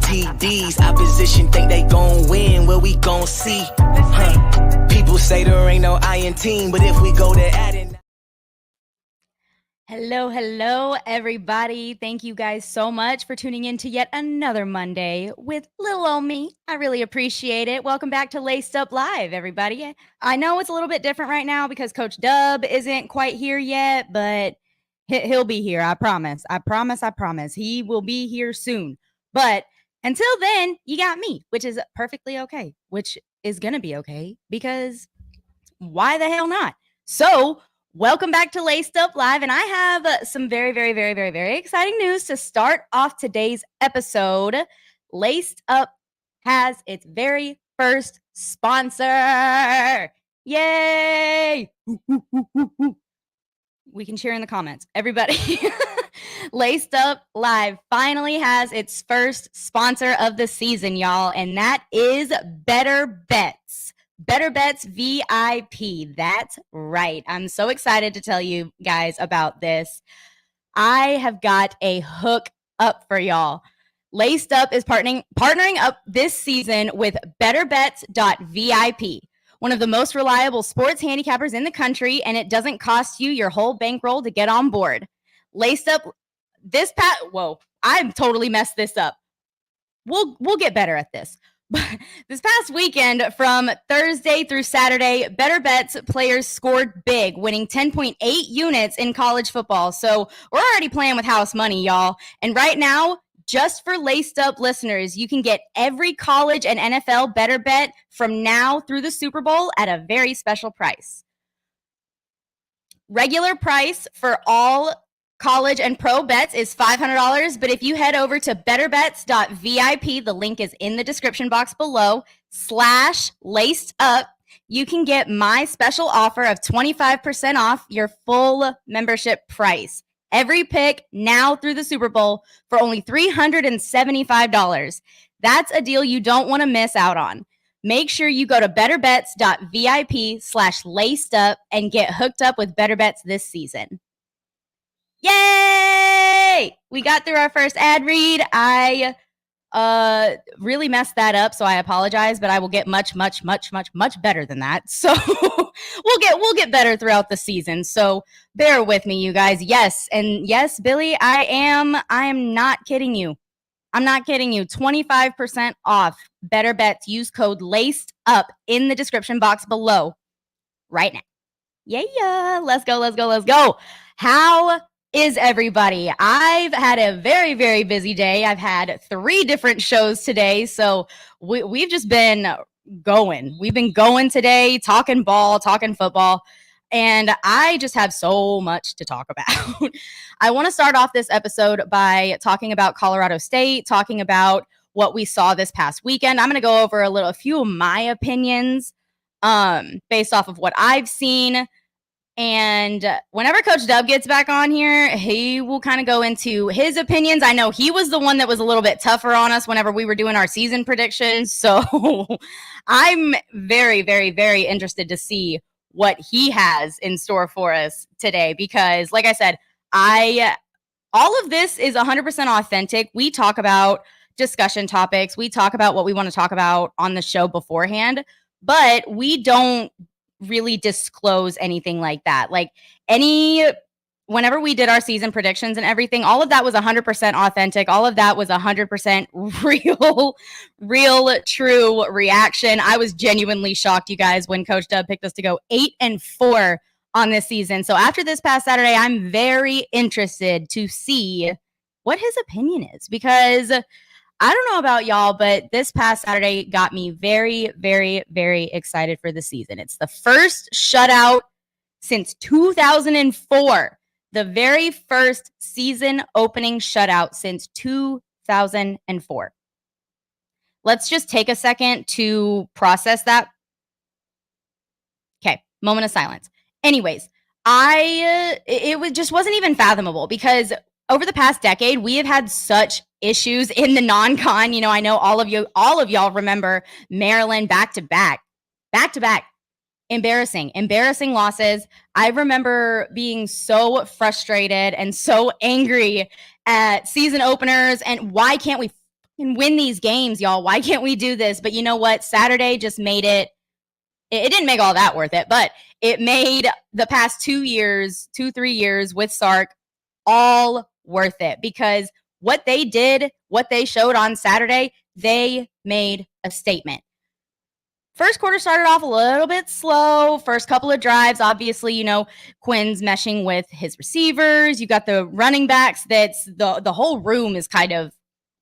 TDs. Opposition think they gon' win, well, we gon' see. People say there ain't no I in team, but if we go to adding. Hello, everybody. Thank you guys so much for tuning in to yet another Monday with little old me. I really appreciate it. Welcome back to LacedUp Live, everybody. I know it's a little bit different right now because Coach Dub isn't quite here yet, but he'll be here. I promise. I promise. He will be here soon. But until then, you got me, which is perfectly okay, which is going to be okay because why the hell not? So, welcome back to LacedUp Live, and I have some very exciting news to start off today's episode. LacedUp has its very first sponsor. Yay! We can cheer in the comments. Everybody. LacedUp Live finally has its first sponsor of the season, y'all, and that is Better Bets. Better Bets VIP. That's right. I'm so excited to tell you guys about this. I have got a hook up for y'all. LacedUp is partnering up this season with BetterBets.vip, one of the most reliable sports handicappers in the country, and it doesn't cost you your whole bankroll to get on board. LacedUp, I've totally messed this up. We'll get better at this. This past weekend, from Thursday through Saturday, Better Bets players scored big, winning 10.8 units in college football. So we're already playing with house money, y'all. And right now, just for LacedUp listeners, you can get every college and NFL Better Bet from now through the Super Bowl at a very special price. Regular price for all college and pro bets is $500, but if you head over to betterbets.vip, the link is in the description box below, /LacedUp, you can get my special offer of 25% off your full membership price. Every pick now through the Super Bowl for only $375. That's a deal you don't want to miss out on. Make sure you go to betterbets.vip/LacedUp and get hooked up with Better Bets this season. Yay! We got through our first ad read. I really messed that up, so I apologize, but I will get much better than that. So we'll get better throughout the season. So bear with me, you guys. Yes, Billy, I am not kidding you. I'm not kidding you. 25% off Better Bets. Use code LacedUp in the description box below right now. Yeah. Let's go. How is everybody? I've had a very busy day. I've had 3 different shows today, so we've just been going. We've been going today, talking ball, talking football, and I just have so much to talk about. I want to start off this episode by talking about Colorado State, talking about what we saw this past weekend. I'm going to go over a few of my opinions based off of what I've seen. And whenever Coach Dub gets back on here, he will kind of go into his opinions. I know he was the one that was a little bit tougher on us whenever we were doing our season predictions. So I'm very interested to see what he has in store for us today. Because like I said, all of this is 100% authentic. We talk about discussion topics. We talk about what we want to talk about on the show beforehand, but we don't really disclose anything like that. Whenever we did our season predictions and everything, all of that was 100% authentic. All of that was 100% real, true reaction. I was genuinely shocked, you guys, when Coach Dub picked us to go 8-4 on this season. So after this past Saturday, I'm very interested to see what his opinion is, because I don't know about y'all, but this past Saturday got me very excited for the season. It's the first shutout since 2004. The very first season opening shutout since 2004. Let's just take a second to process that. Okay, moment of silence. Anyways, just wasn't even fathomable, because over the past decade, we have had such issues in the non-con. You know, I know all of y'all remember Maryland back-to-back. Embarrassing losses. I remember being so frustrated and so angry at season openers, and why can't we and win these games, y'all. Why can't we do this? But you know what? Saturday just made it didn't make all that worth it, but it made the past 3 years with Sark all worth it, because what they did, what they showed on Saturday, they made a statement. First quarter started off a little bit slow. First couple of drives, obviously, Quinn's meshing with his receivers. You got the running backs. That's the whole room is kind of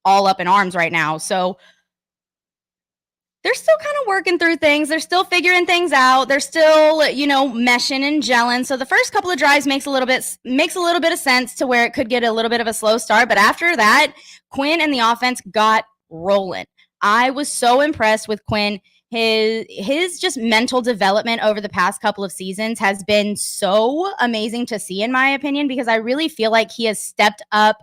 all up in arms right now. So they're still kind of working through things. They're still figuring things out. They're still, meshing and gelling. So the first couple of drives makes a little bit of sense to where it could get a little bit of a slow start. But after that, Quinn and the offense got rolling. I was so impressed with Quinn. His just mental development over the past couple of seasons has been so amazing to see, in my opinion, because I really feel like he has stepped up,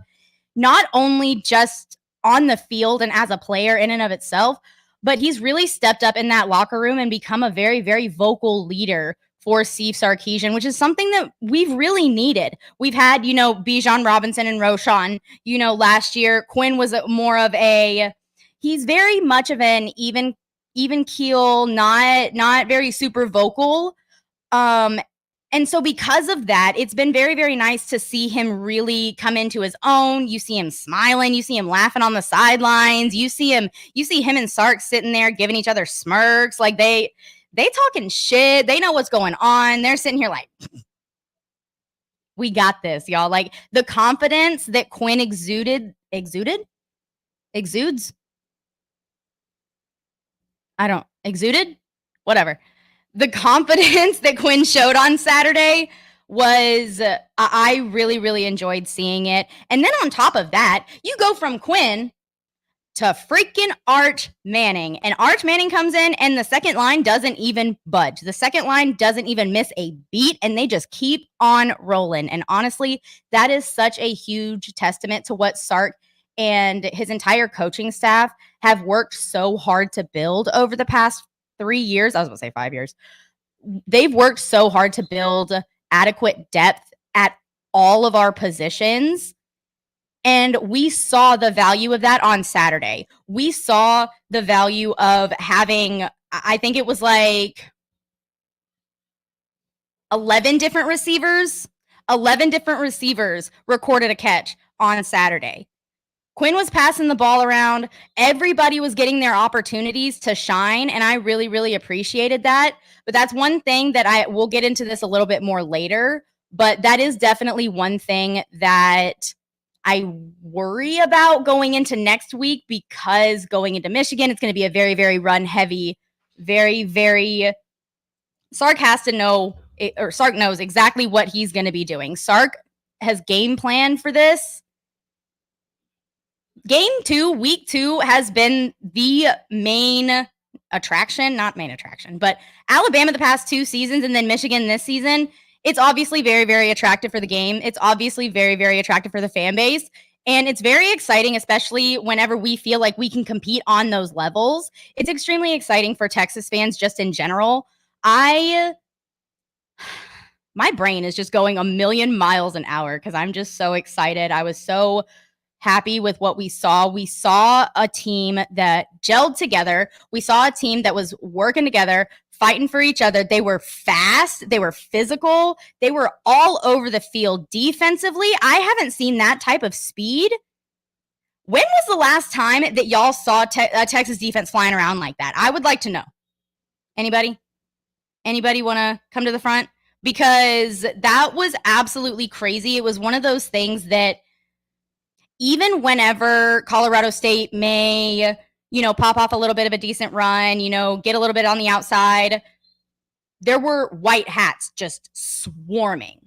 not only just on the field and as a player in and of itself, but he's really stepped up in that locker room and become a very, very vocal leader for Steve Sarkisian, which is something that we've really needed. We've had, Bijan Robinson and Roshan, last year. Quinn was he's very much of an even keel, not very super vocal. And so because of that, it's been very, very nice to see him really come into his own. You see him smiling. You see him laughing on the sidelines. You see him and Sark sitting there giving each other smirks. Like they talking shit. They know what's going on. They're sitting here like, we got this, y'all. Like the confidence that Quinn exudes. Exuded? Whatever. The confidence that Quinn showed on Saturday was, I really, really enjoyed seeing it. And then on top of that, you go from Quinn to freaking Arch Manning. And Arch Manning comes in and the second line doesn't even budge. The second line doesn't even miss a beat, and they just keep on rolling. And honestly, that is such a huge testament to what Sark and his entire coaching staff have worked so hard to build over the past 3 years. I was going to say 5 years. They've worked so hard to build adequate depth at all of our positions. And we saw the value of that on Saturday. We saw the value of having, I think it was like 11 different receivers recorded a catch on Saturday. Quinn was passing the ball around. Everybody was getting their opportunities to shine, and I really, really appreciated that. But that's one thing that we'll get into this a little bit more later, but that is definitely one thing that I worry about going into next week, because going into Michigan, it's going to be a very, very run heavy, very, very Sark has to know, or Sark knows exactly what he's going to be doing. Sark has game plan for this. Week 2 has been the main attraction, not main attraction, but Alabama the past 2 seasons and then Michigan this season. It's obviously very, very attractive for the game. It's obviously very, very attractive for the fan base. And it's very exciting, especially whenever we feel like we can compete on those levels. It's extremely exciting for Texas fans just in general. My brain is just going a million miles an hour because I'm just so excited. I was so happy with what we saw. We saw a team that gelled together. We saw a team that was working together, fighting for each other. They were fast. They were physical. They were all over the field defensively. I haven't seen that type of speed. When was the last time that y'all saw Texas defense flying around like that? I would like to know. Anybody want to come to the front? Because that was absolutely crazy. It was one of those things that even whenever Colorado State may, pop off a little bit of a decent run, get a little bit on the outside, there were white hats just swarming.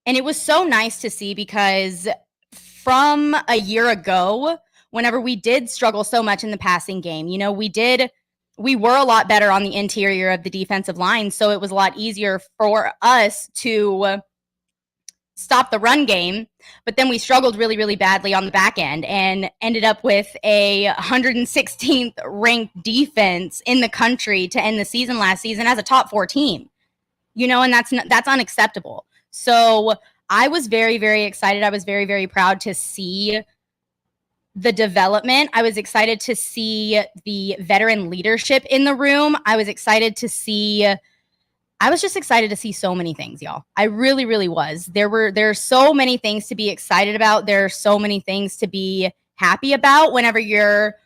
And it was so nice to see, because from a year ago, whenever we did struggle so much in the passing game, we were a lot better on the interior of the defensive line. So it was a lot easier for us to stop the run game, but then we struggled really, really badly on the back end and ended up with a 116th ranked defense in the country to end the season last season as a top 4 team, and that's unacceptable. So I was very, very excited. I was very, very proud to see the development. I was excited to see the veteran leadership in the room. I was just excited to see so many things, y'all. I really, really was. There's so many things to be excited about. There are so many things to be happy about whenever you're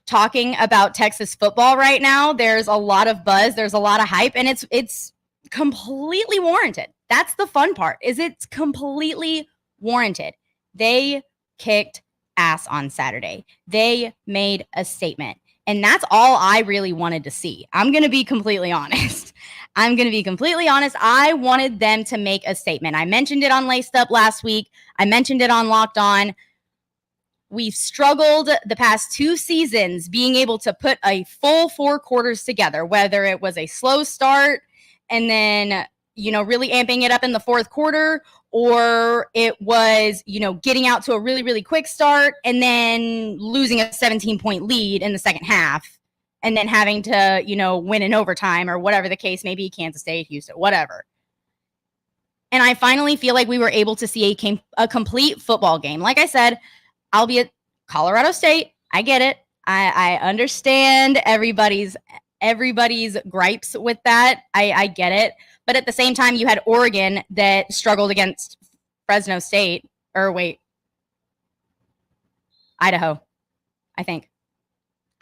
talking about Texas football right now. There's a lot of buzz, there's a lot of hype, and it's completely warranted. That's the fun part, is it's completely warranted. They kicked ass on Saturday. They made a statement. And that's all I really wanted to see. I'm going to be completely honest. I wanted them to make a statement. I mentioned it on LacedUp last week. I mentioned it on Locked On. We've struggled the past 2 seasons being able to put a full 4 quarters together, whether it was a slow start and then, really amping it up in the 4th quarter, or it was, getting out to a really, really quick start and then losing a 17-point lead in the second half and then having to, win in overtime or whatever the case may be, Kansas State, Houston, whatever. And I finally feel like we were able to see a complete football game. Like I said, albeit Colorado State, I get it. I understand everybody's gripes with that. I get it. But at the same time, you had Oregon that struggled against Fresno State. Idaho, I think.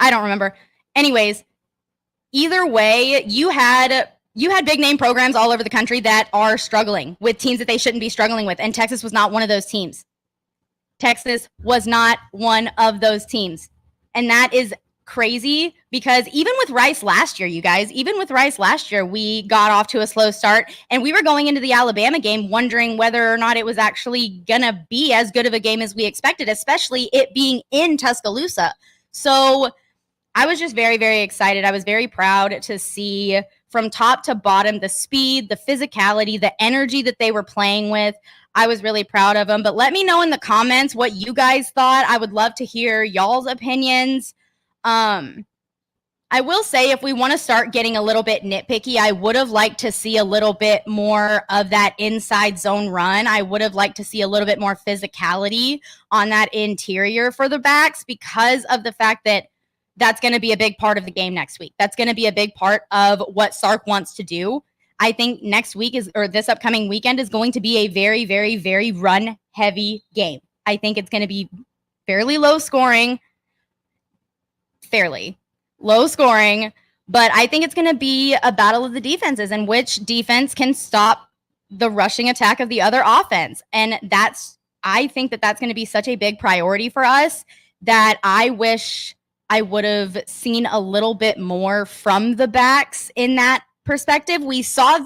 I don't remember. Anyways, either way, you had big name programs all over the country that are struggling with teams that they shouldn't be struggling with. And Texas was not one of those teams. Texas was not one of those teams. And that is crazy, because even with Rice last year, you guys, we got off to a slow start, and we were going into the Alabama game wondering whether or not it was actually going to be as good of a game as we expected, especially it being in Tuscaloosa. So I was just very, very excited. I was very proud to see from top to bottom the speed, the physicality, the energy that they were playing with. I was really proud of them. But let me know in the comments what you guys thought. I would love to hear y'all's opinions. I will say, if we want to start getting a little bit nitpicky, I would have liked to see a little bit more of that inside zone run. I would have liked to see a little bit more physicality on that interior for the backs, because of the fact that that's going to be a big part of the game next week. That's going to be a big part of what Sark wants to do. I think next week this upcoming weekend is going to be a very, very, very run heavy game. I think it's going to be fairly low scoring, but I think it's going to be a battle of the defenses and which defense can stop the rushing attack of the other offense. And I think that's going to be such a big priority for us that I wish I would have seen a little bit more from the backs in that perspective. We saw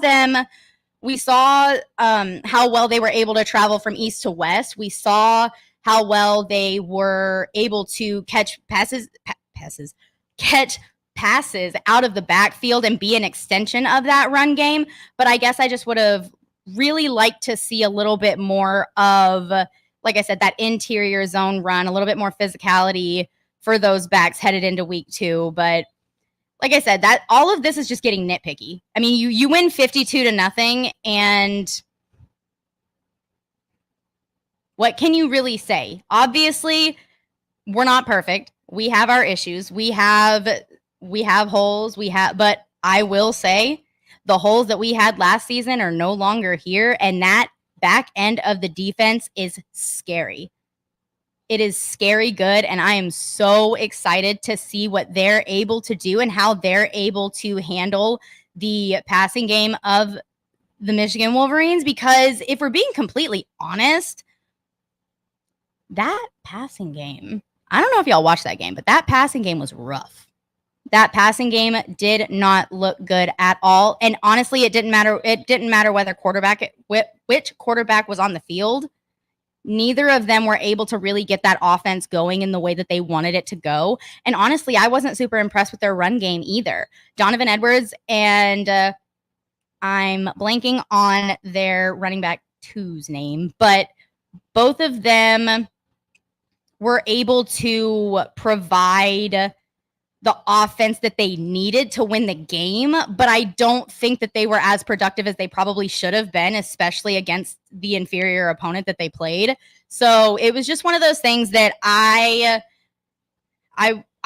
how well they were able to travel from east to west. We saw how well they were able to catch passes out of the backfield and be an extension of that run game. But I guess I just would have really liked to see a little bit more of, like I said, that interior zone run, a little bit more physicality for those backs headed into week 2. But like I said, that all of this is just getting nitpicky. I mean, you win 52-0, and what can you really say? Obviously, we're not perfect. We have our issues. We have holes. But I will say the holes that we had last season are no longer here, and that back end of the defense is scary. It is scary good, and I am so excited to see what they're able to do and how they're able to handle the passing game of the Michigan Wolverines, because if we're being completely honest, that passing game, I don't know if y'all watched that game, but that passing game was rough. That passing game did not look good at all. And honestly, it didn't matter. It didn't matter which quarterback was on the field. Neither of them were able to really get that offense going in the way that they wanted it to go. And honestly, I wasn't super impressed with their run game either. Donovan Edwards and I'm blanking on their running back 2's name, but both of them were able to provide the offense that they needed to win the game, but I don't think that they were as productive as they probably should have been, especially against the inferior opponent that they played. So it was just one of those things that I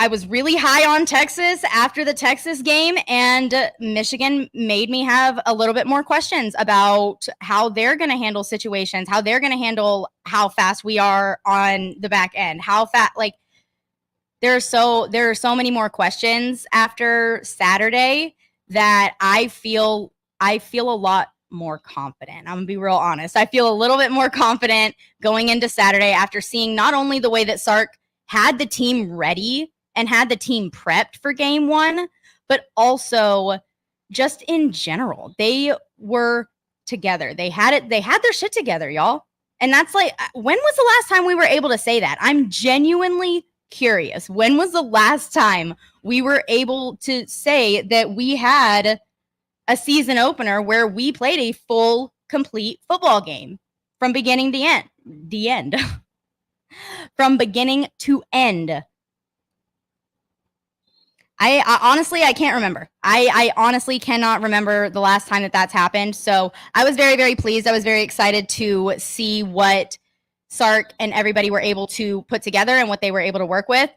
was really high on Texas after the Texas game, and Michigan made me have a little bit more questions about how they're going to handle situations, how they're going to handle how fast we are on the back end, how fast, like, there are so many more questions after Saturday that I feel a lot more confident. I'm gonna be real honest. I feel a little bit more confident going into Saturday after seeing not only the way that Sark had the team ready and had the team prepped for game one, but also just in general. They were together. They had their shit together, y'all. And that's like, when was the last time we were able to say that? I'm genuinely curious. When was the last time we were able to say that we had a season opener where we played a full, complete football game from beginning to end? From beginning to end. I honestly, I can't remember. I honestly cannot remember the last time that that's happened. So I was very, very pleased. I was very excited to see what Sark and everybody were able to put together and what they were able to work with,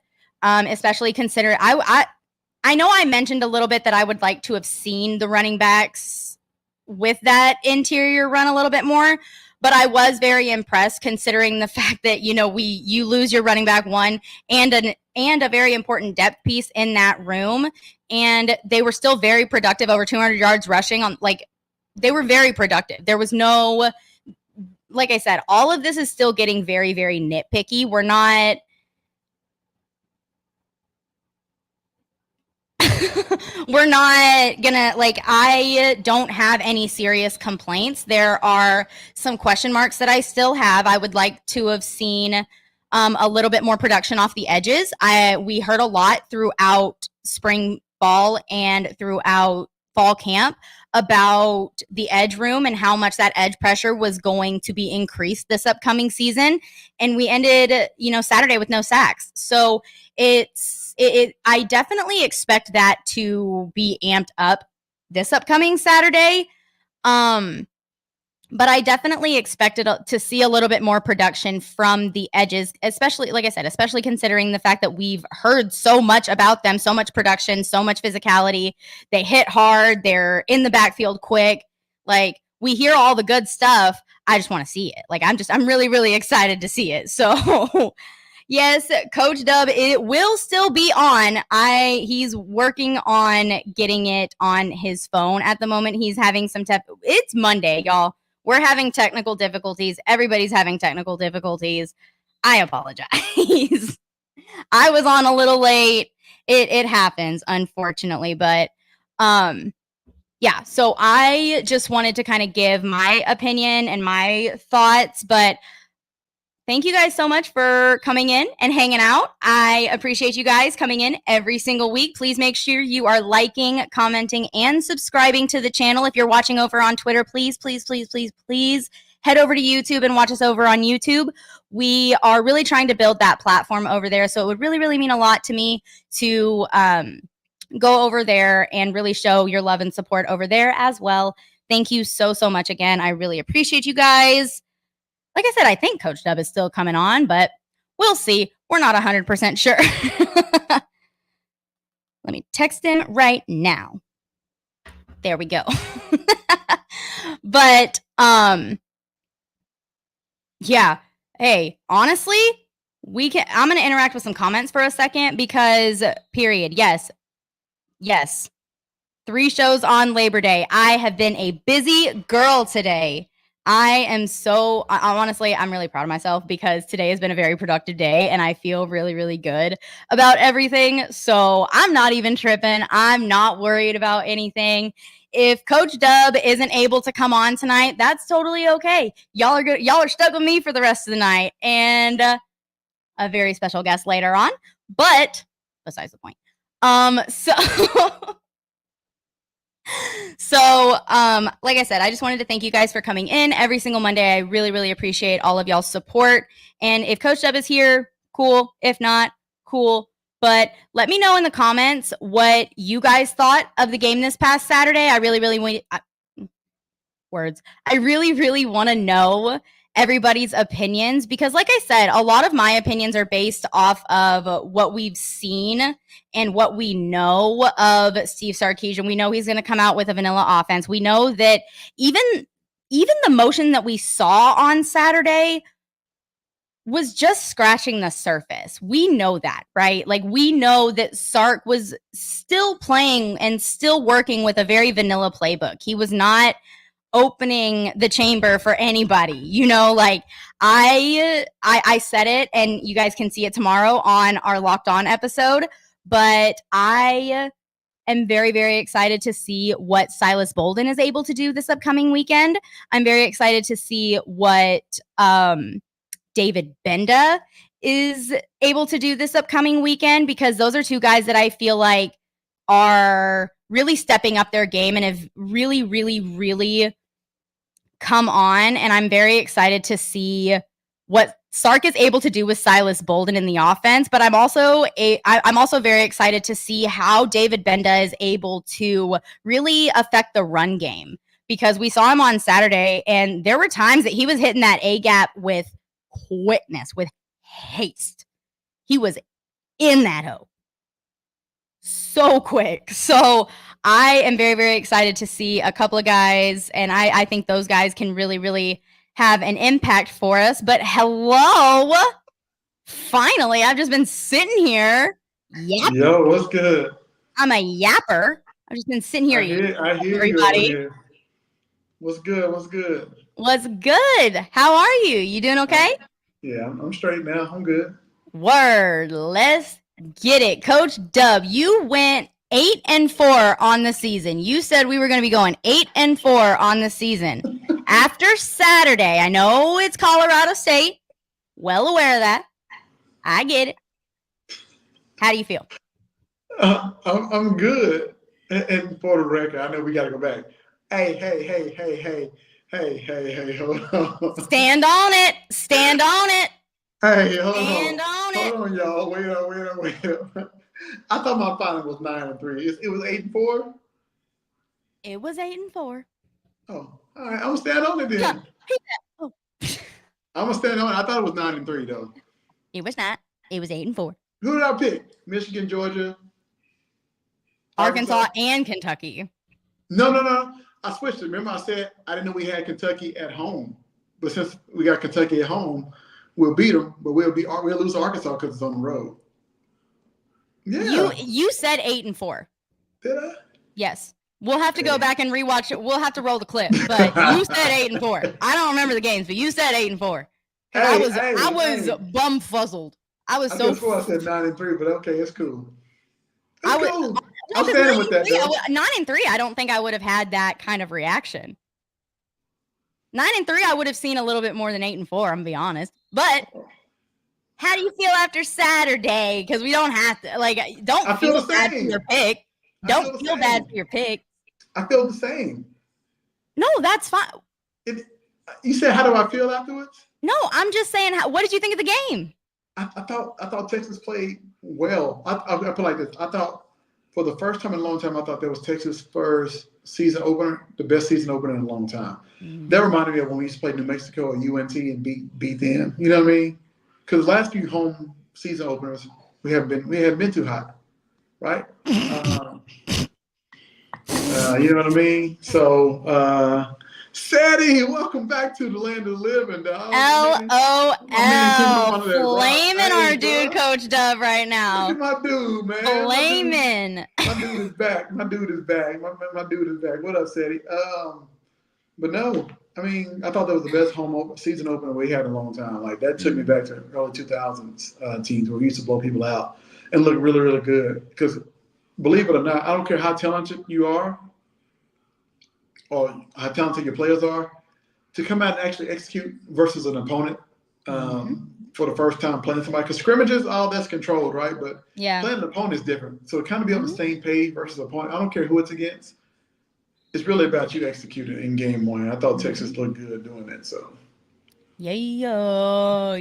especially consider I know I mentioned a little bit that I would like to have seen the running backs with that interior run a little bit more, but I was very impressed considering the fact that, you know, you lose your running back one and a very important depth piece in that room, and they were still very productive, over 200 yards rushing on, like, they were very productive. There was no, like I said, all of this is still getting very, very nitpicky. We're not we're not gonna, like, I don't have any serious complaints. There are some question marks that I still have. I would like to have seen a little bit more production off the edges. We heard a lot throughout spring ball and throughout fall camp about the edge room and how much that edge pressure was going to be increased this upcoming season. And we ended, Saturday with no sacks. So I definitely expect that to be amped up this upcoming Saturday. But I definitely expected to see a little bit more production from the edges, especially, like I said, especially considering the fact that we've heard so much about them, so much production, so much physicality. They hit hard. They're in the backfield quick. Like, we hear all the good stuff. I just want to see it. Like, I'm really, really excited to see it. So yes, Coach Dub, it will still be on. He's working on getting it on his phone at the moment. He's having some it's Monday, y'all. We're having technical difficulties. Everybody's having technical difficulties. I apologize. I was on a little late. It happens, unfortunately, but yeah, so I just wanted to kind of give my opinion and my thoughts, but thank you guys so much for coming in and hanging out. I appreciate you guys coming in every single week. Please make sure you are liking, commenting, and subscribing to the channel. If you're watching over on Twitter, please, please, please, please, please head over to YouTube and watch us over on YouTube. We are really trying to build that platform over there, so it would really, really mean a lot to me to go over there and really show your love and support over there as well. Thank you so, so much again. I really appreciate you guys. Like I said, I think Coach Dub is still coming on, but we'll see. We're not 100% sure. Let me text him right now. There we go. But, yeah. Hey, honestly, I'm going to interact with some comments for a second because, period. Yes. 3 shows on Labor Day. I have been a busy girl today. Honestly, I'm really proud of myself because today has been a very productive day and I feel really, really good about everything. So I'm not even tripping. I'm not worried about anything. If Coach Dub isn't able to come on tonight, that's totally okay. Y'all are good. Y'all are stuck with me for the rest of the night and a very special guest later on, but besides the point. So, like I said, I just wanted to thank you guys for coming in every single Monday. I really, really appreciate all of y'all's support. And if Coach Dub is here, cool. If not, cool. But let me know in the comments what you guys thought of the game this past Saturday. I really, really want I really, really want to know everybody's opinions because, like I said, a lot of my opinions are based off of what we've seen and what we know of Steve Sarkisian. We know he's going to come out with a vanilla offense. We know that even the motion that we saw on Saturday was just scratching the surface. We know that, right? Like, we know that Sark was still playing and still working with a very vanilla playbook. He was not opening the chamber for anybody. You know, like I said it, and you guys can see it tomorrow on our Locked On episode, but I am very, very excited to see what Silas Bolden is able to do this upcoming weekend. I'm very excited to see what David Benda is able to do this upcoming weekend, because those are two guys that I feel like are really stepping up their game and have really, really, really come on. And I'm very excited to see what Sark is able to do with Silas Bolden in the offense. But I'm also very excited to see how David Benda is able to really affect the run game, because we saw him on Saturday and there were times that he was hitting that A gap with quickness, with haste. He was in that hoe so quick. So I am very, very excited to see a couple of guys, and I think those guys can really, really have an impact for us. But hello, finally, I've just been sitting here yapping. Yo, what's good? I'm a yapper. I've just been sitting here. I hear everybody. You over here. What's good? What's good? What's good? How are you? You doing okay? Yeah, I'm straight now. I'm good. Word. Let's get it. Coach Dub, you went 8-4 on the season. You said we were going to be going 8-4 on the season. After Saturday, I know it's Colorado State. Well aware of that. I get it. How do you feel? I'm good. And for the record, I know we got to go back. Hey, hold on. Stand on it. Stand on it. Hey, hold Stand on. on it. Hold on, y'all. Wait up. I thought my final was 9-3. It was 8-4? It was 8-4. Oh, all right. I'm going to stand on it then. Oh. I'm going to stand on it. I thought it was 9-3, though. It was not. It was 8-4. Who did I pick? Michigan, Georgia, Arkansas, and Kentucky. No. I switched it. Remember I said I didn't know we had Kentucky at home. But since we got Kentucky at home, we'll beat them, but we'll lose Arkansas because it's on the road. Yeah. You said 8-4. Did I? Yes. We'll have to go back and rewatch it. We'll have to roll the clip. But you said 8-4. I don't remember the games, but you said 8-4. I was bumfuzzled. I was so. I said 9-3, but okay, it's cool. It's cool. I'm standing with that. 9-3. I don't think I would have had that kind of reaction. 9-3, I would have seen a little bit more than 8-4. I'm gonna be honest. But how do you feel after Saturday? Because we don't have to don't feel bad for your pick. Don't feel bad for your pick. I feel the same. No, that's fine. You said, how do I feel afterwards? No, I'm just saying. What did you think of the game? I thought Texas played well. I put it like this. I thought for the first time in a long time, I thought that was Texas' first season opener, the best season opener in a long time. Mm-hmm. That reminded me of when we used to play New Mexico or UNT and beat them. You know what I mean? Because the last few home season openers, we have been too hot, right? You know what I mean? So, Sadie, welcome back to the land of the living, dog. LOL. Flaming our dude, Coach Dub, right now. Look at my dude, man. Flaming. My dude is back. My dude is back. What up, Sadie? But no, I mean, I thought that was the best season opener we had in a long time. Like, that took me back to early 2000s teams where we used to blow people out and look really, really good. Because believe it or not, I don't care how talented you are or how talented your players are, to come out and actually execute versus an opponent for the first time playing somebody. Because scrimmages, all that's controlled, right? But playing an opponent is different. So kind of be on the same page versus opponent. I don't care who it's against. It's really about you executing in game one. I thought Texas looked good doing that. So. Yeah.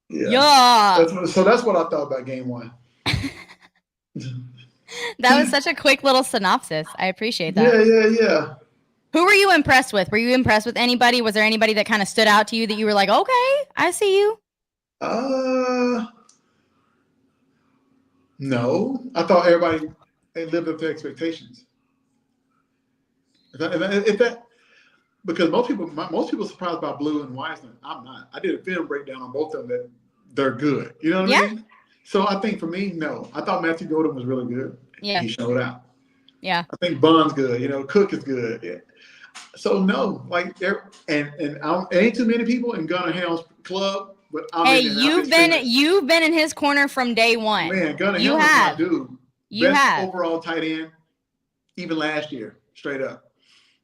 Yeah. That's what I thought about game one. That was such a quick little synopsis. I appreciate that. Yeah. Who were you impressed with? Were you impressed with anybody? Was there anybody that kind of stood out to you that you were like, okay, I see you? No. I thought everybody lived up to expectations. If that because most people surprised by Blue and Wiseman. I'm not. I did a film breakdown on both of them that they're good. You know what I mean? So I think for me, no. I thought Matthew Golden was really good. Yeah. He showed out. Yeah. I think Bond's good. Cook is good. Yeah. So no, like there and ain't too many people in Gunnar Helm's club. But you've been in his corner from day one. Man, Gunnar Helm is my dude. Best overall tight end, even last year, straight up.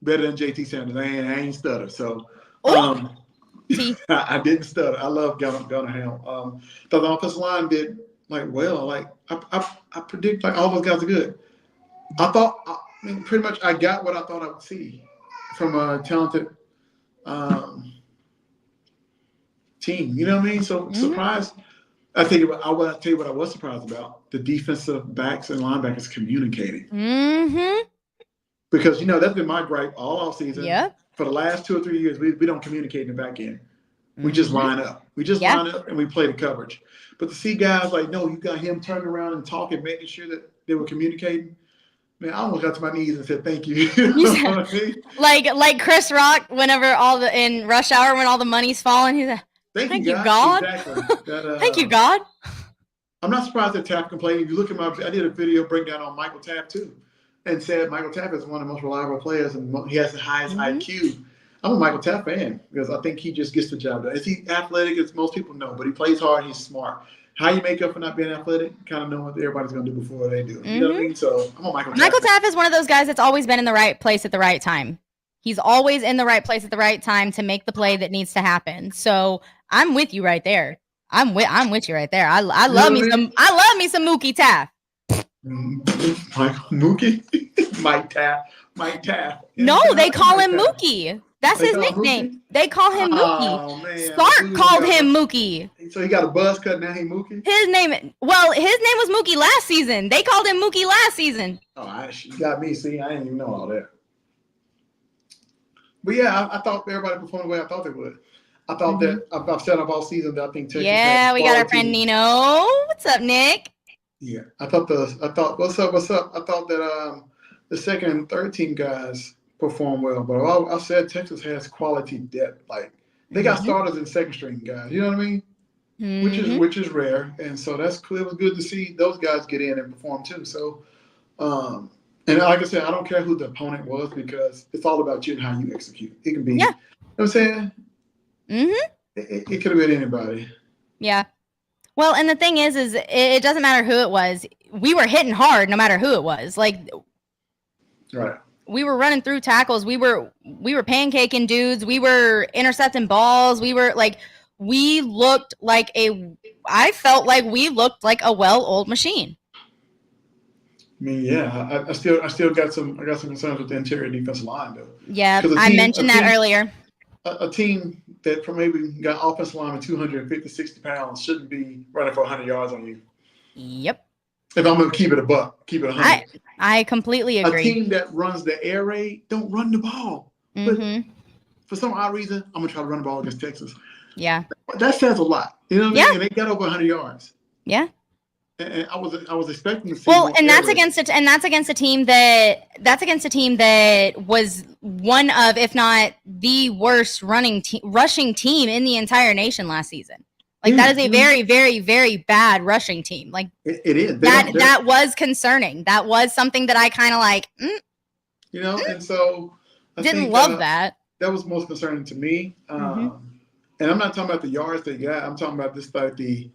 Better than JT Sanders. I ain't stutter. So I didn't stutter. I love Gunnar Helm. Thought the offensive line did well. I predict all those guys are good. Pretty much I got what I thought I would see from a talented team. You know what I mean? So surprised. I tell you what I was surprised about: the defensive backs and linebackers communicating. Mm-hmm. Because that's been my gripe all season. Yep. For the last 2 or 3 years, we don't communicate in the back end. We just line up. Line up and we play the coverage. But to see guys no, you got him turning around and talking, making sure that they were communicating. Man, I almost got to my knees and said thank you. Like Chris Rock, whenever in Rush Hour when all the money's falling, he's like, "Thank you, God." Exactly. Thank you, God. I'm not surprised that Taft complained. If you look at I did a video breakdown on Michael Taft too. And said Michael Taft is one of the most reliable players, and he has the highest IQ. I'm a Michael Taft fan because I think he just gets the job done. Is he athletic? As most people know, but he plays hard. He's smart. How you make up for not being athletic? Kind of know what everybody's going to do before they do. You know what I mean? So I'm a Michael Taft. Michael Taft is one of those guys that's always been in the right place at the right time. He's always in the right place at the right time to make the play that needs to happen. So I'm with you right there. I'm with you right there. I love me some Mookie Taft. Mike Taft. No, they call him Mookie. That's his nickname. They call him Mookie. Oh, man. Stark called him Mookie. So he got a buzz cut now. He Mookie. His name was Mookie last season. They called him Mookie last season. Oh, you got me. See, I didn't even know all that. But yeah, I thought everybody performed the way I thought they would. I thought that I've said up all season that I think Texas. Yeah, we got our friend Nino. What's up, Nick? Yeah, I thought what's up? I thought that the second and third team guys performed well, but I said Texas has quality depth. Like they got starters and second string guys. You know what I mean? Which is rare, and so that's cool. It was good to see those guys get in and perform too. So, and like I said, I don't care who the opponent was because it's all about you and how you execute. It can be, you know what I'm saying? It could have been anybody. Yeah. Well, and the thing is it doesn't matter who it was. We were hitting hard no matter who it was. Like, right. We were running through tackles. We were pancaking dudes. We were intercepting balls. I felt like we looked like a well-oiled machine. I mean, yeah, I still got some concerns with the interior defensive line though. Yeah, I mentioned that earlier. A team that maybe got offensive linemen 250, 60 pounds shouldn't be running for 100 yards on you. Yep. If I'm going to keep it a buck, keep it 100. I completely agree. A team that runs the air raid don't run the ball. But for some odd reason, I'm going to try to run the ball against Texas. Yeah. That says a lot. You know what I mean? And they got over 100 yards. Yeah. And I was expecting to see. Well, and that's against a team that was one of, if not the worst rushing team in the entire nation last season. Like that is a very, very, very bad rushing team. Like it is. That was concerning. That was something that I kind of like. And so I didn't think, love that. That was most concerning to me. And I'm not talking about the yards they got. I'm talking about just like the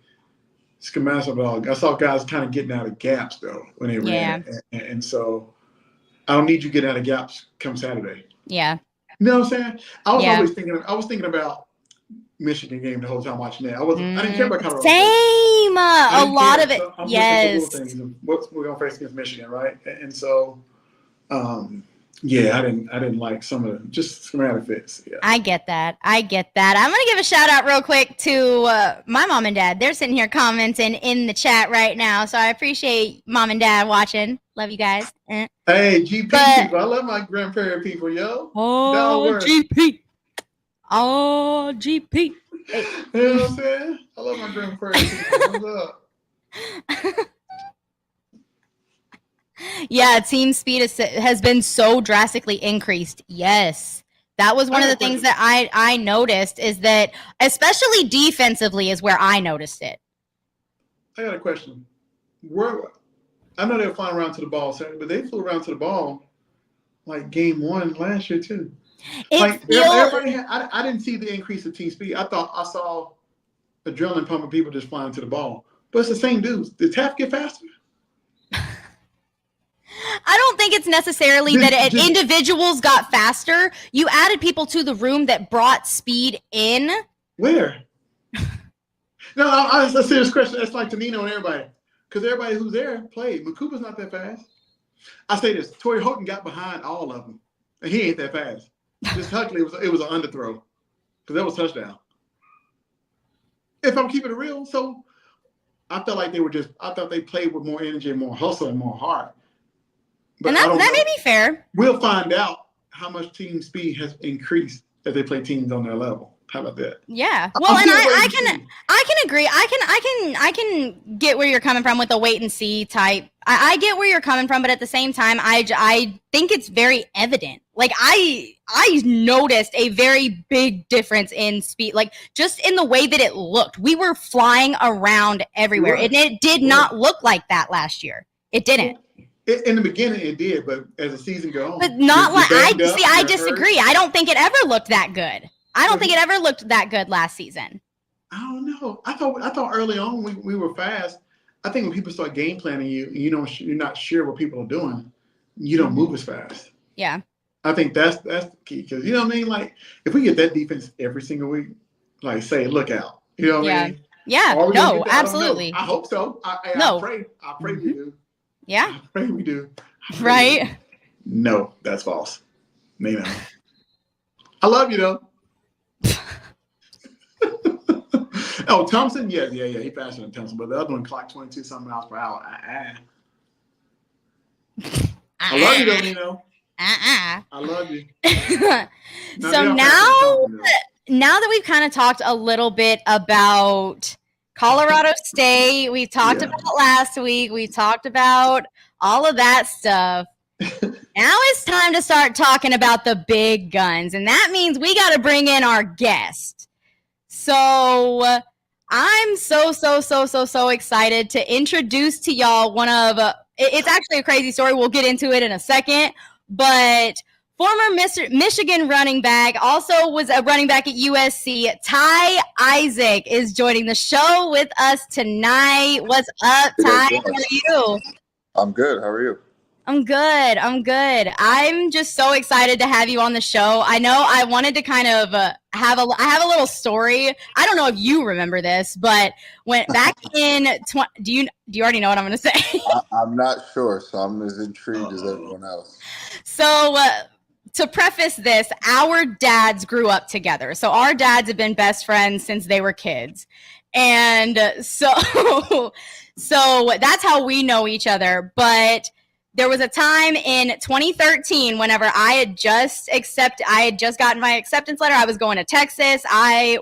schematics of it all. I saw guys kind of getting out of gaps though when they ran, and so I don't need you getting out of gaps come Saturday. Yeah. You know what I'm saying? I was thinking about Michigan game the whole time watching that. I didn't care about Colorado. Same. A lot of it. So I'm looking for little things of what we're gonna face against Michigan, right? And so, Yeah, I didn't like some of them. Just schematic fits. Yeah. I get that. I'm gonna give a shout out real quick to my mom and dad. They're sitting here commenting in the chat right now, so I appreciate mom and dad watching. Love you guys. Hey, GP people, I love my grandparent people, yo. Oh, GP. Oh, GP. Hey. You know what I'm saying? I love my grandparent people. What's up? Yeah, team speed has been so drastically increased. Yes. That was one of the things that I noticed, is that especially defensively is where I noticed it. I got a question. I know they were flying around to the ball, but they flew around to the ball like game 1 last year too. I didn't see the increase of team speed. I saw adrenaline pumping, people just flying to the ball. But it's the same dudes. Did Taft get faster? I don't think it's necessarily that individuals got faster. You added people to the room that brought speed in. Where? No, it's a serious question. That's like Tonino and everybody. Because everybody who's there played. Makuba's not that fast. I say this. Torrey Houghton got behind all of them. And he ain't that fast. Just Huckley, it was an underthrow. Because that was a touchdown. If I'm keeping it real, so I felt like I thought they played with more energy and more hustle and more heart. But and that may be fair. We'll find out how much team speed has increased as they play teams on their level. How about that? Yeah. Well, and I can agree. I can get where you're coming from with the wait and see type. I get where you're coming from, but at the same time, I think it's very evident. Like I noticed a very big difference in speed, like just in the way that it looked. We were flying around everywhere, and it did not look like that last year. It didn't. In the beginning, it did, but as the season goes on, but not like I disagree. I don't think it ever looked that good. I don't think it ever looked that good last season. I don't know. I thought early on we were fast. I think when people start game planning you're not sure what people are doing, you don't move as fast. Yeah. I think that's the key, because you know what I mean. Like if we get that defense every single week, like say look out. You know what I mean? Yeah. No, absolutely. I hope so. I pray we do. Yeah. I pray we do. Right. No, that's false. Maybe not. I love you though. Oh, Thompson? Yeah. He faster than Thompson, but the other one clocked 22 something miles per hour. I love you though, Nino. I love you. So now that we've kind of talked a little bit about Colorado State, we talked about last week, we talked about all of that stuff. Now it's time to start talking about the big guns, and that means we got to bring in our guest. So I'm so excited to introduce to y'all one of it's actually a crazy story. We'll get into it in a second, but former Michigan running back, also was a running back at USC, Ty Isaac is joining the show with us tonight. What's up, Ty? How are you? I'm good. How are you? I'm good. I'm just so excited to have you on the show. I know I wanted to kind of I have a little story. I don't know if you remember this, but went back in do you already know what I'm going to say? I'm not sure, so I'm as intrigued as everyone else. So to preface this, our dads grew up together. So our dads have been best friends since they were kids. And so that's how we know each other. But there was a time in 2013 whenever I had just gotten my acceptance letter. I was going to Texas.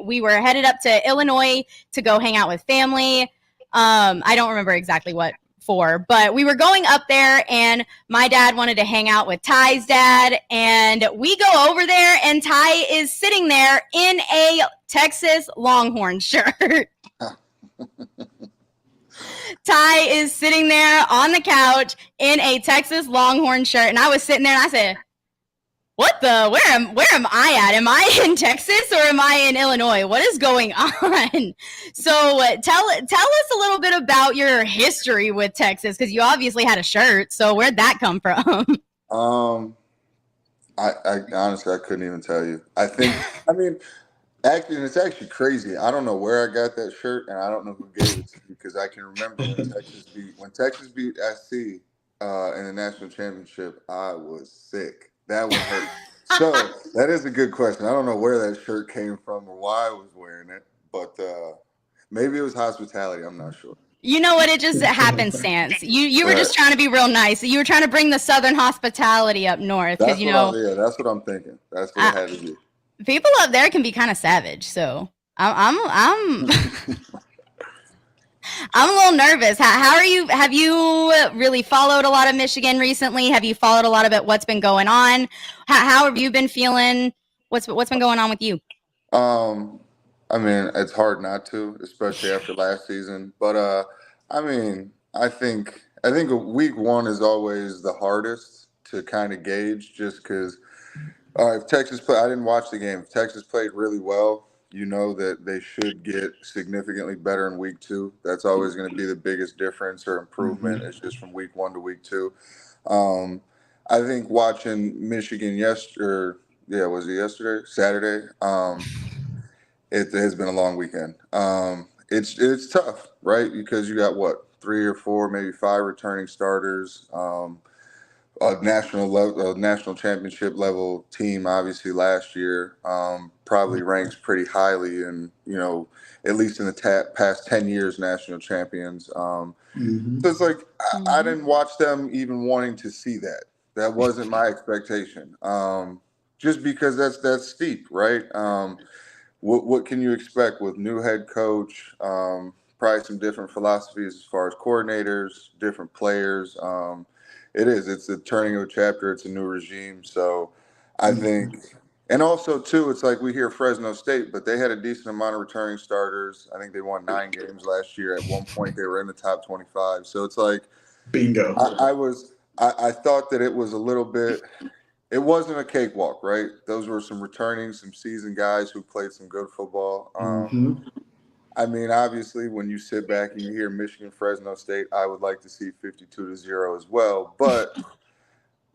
We were headed up to Illinois to go hang out with family. I don't remember exactly what for, but we were going up there, and my dad wanted to hang out with Ty's dad, and we go over there, and Ty is sitting there in a Texas Longhorn shirt. Ty is sitting there on the couch in a Texas Longhorn shirt, and I was sitting there and I said, where am I at? Am I in Texas or am I in Illinois? What is going on? So tell us a little bit about your history with Texas, because you obviously had a shirt. So where'd that come from? I honestly, I couldn't even tell you. Actually, it's actually crazy. I don't know where I got that shirt, and I don't know who gave it to me, because I can remember when Texas beat SC in the national championship. I was sick. That one hurt. So that is a good question. I don't know where that shirt came from or why I was wearing it, but maybe it was hospitality. I'm not sure. You know what? It just happenstance. You were just Right. trying to be real nice. You were trying to bring the Southern hospitality up north because That's what I'm thinking. That's what it had to be. people up there can be kind of savage. So I'm I'm a little nervous. How are you? Have you really followed a lot of Michigan recently? Have you followed a lot of what's been going on? How have you been feeling? What's been going on with you? I mean, it's hard not to, especially after last season. But I mean, I think week one is always the hardest to kind of gauge, just because if Texas play, I didn't watch the game. If Texas played really well, you know that they should get significantly better in week two. That's always going to be the biggest difference or improvement. It's just from week one to week two. Um, I think watching Michigan was it yesterday? Saturday. It has been a long weekend. It's tough, right? Because you got what, 3 or 4, maybe 5 returning starters. A national championship level team, obviously last year, probably ranks pretty highly, and at least in the past 10 years, national champions. So it's like I didn't watch them even wanting to see that. That wasn't my expectation. Just because that's steep, right? What can you expect with new head coach? Probably some different philosophies as far as coordinators, different players. It's a turning of a chapter. It's a new regime. So I think, and also too, it's like we hear Fresno State, but they had a decent amount of returning starters. I think they won 9 games last year. At one point, they were in the top 25. So it's like, Bingo. I thought that it was a little bit. It wasn't a cakewalk, right? Those were some seasoned guys who played some good football. I mean, obviously, when you sit back and you hear Michigan, Fresno State, I would like to see 52-0 as well. But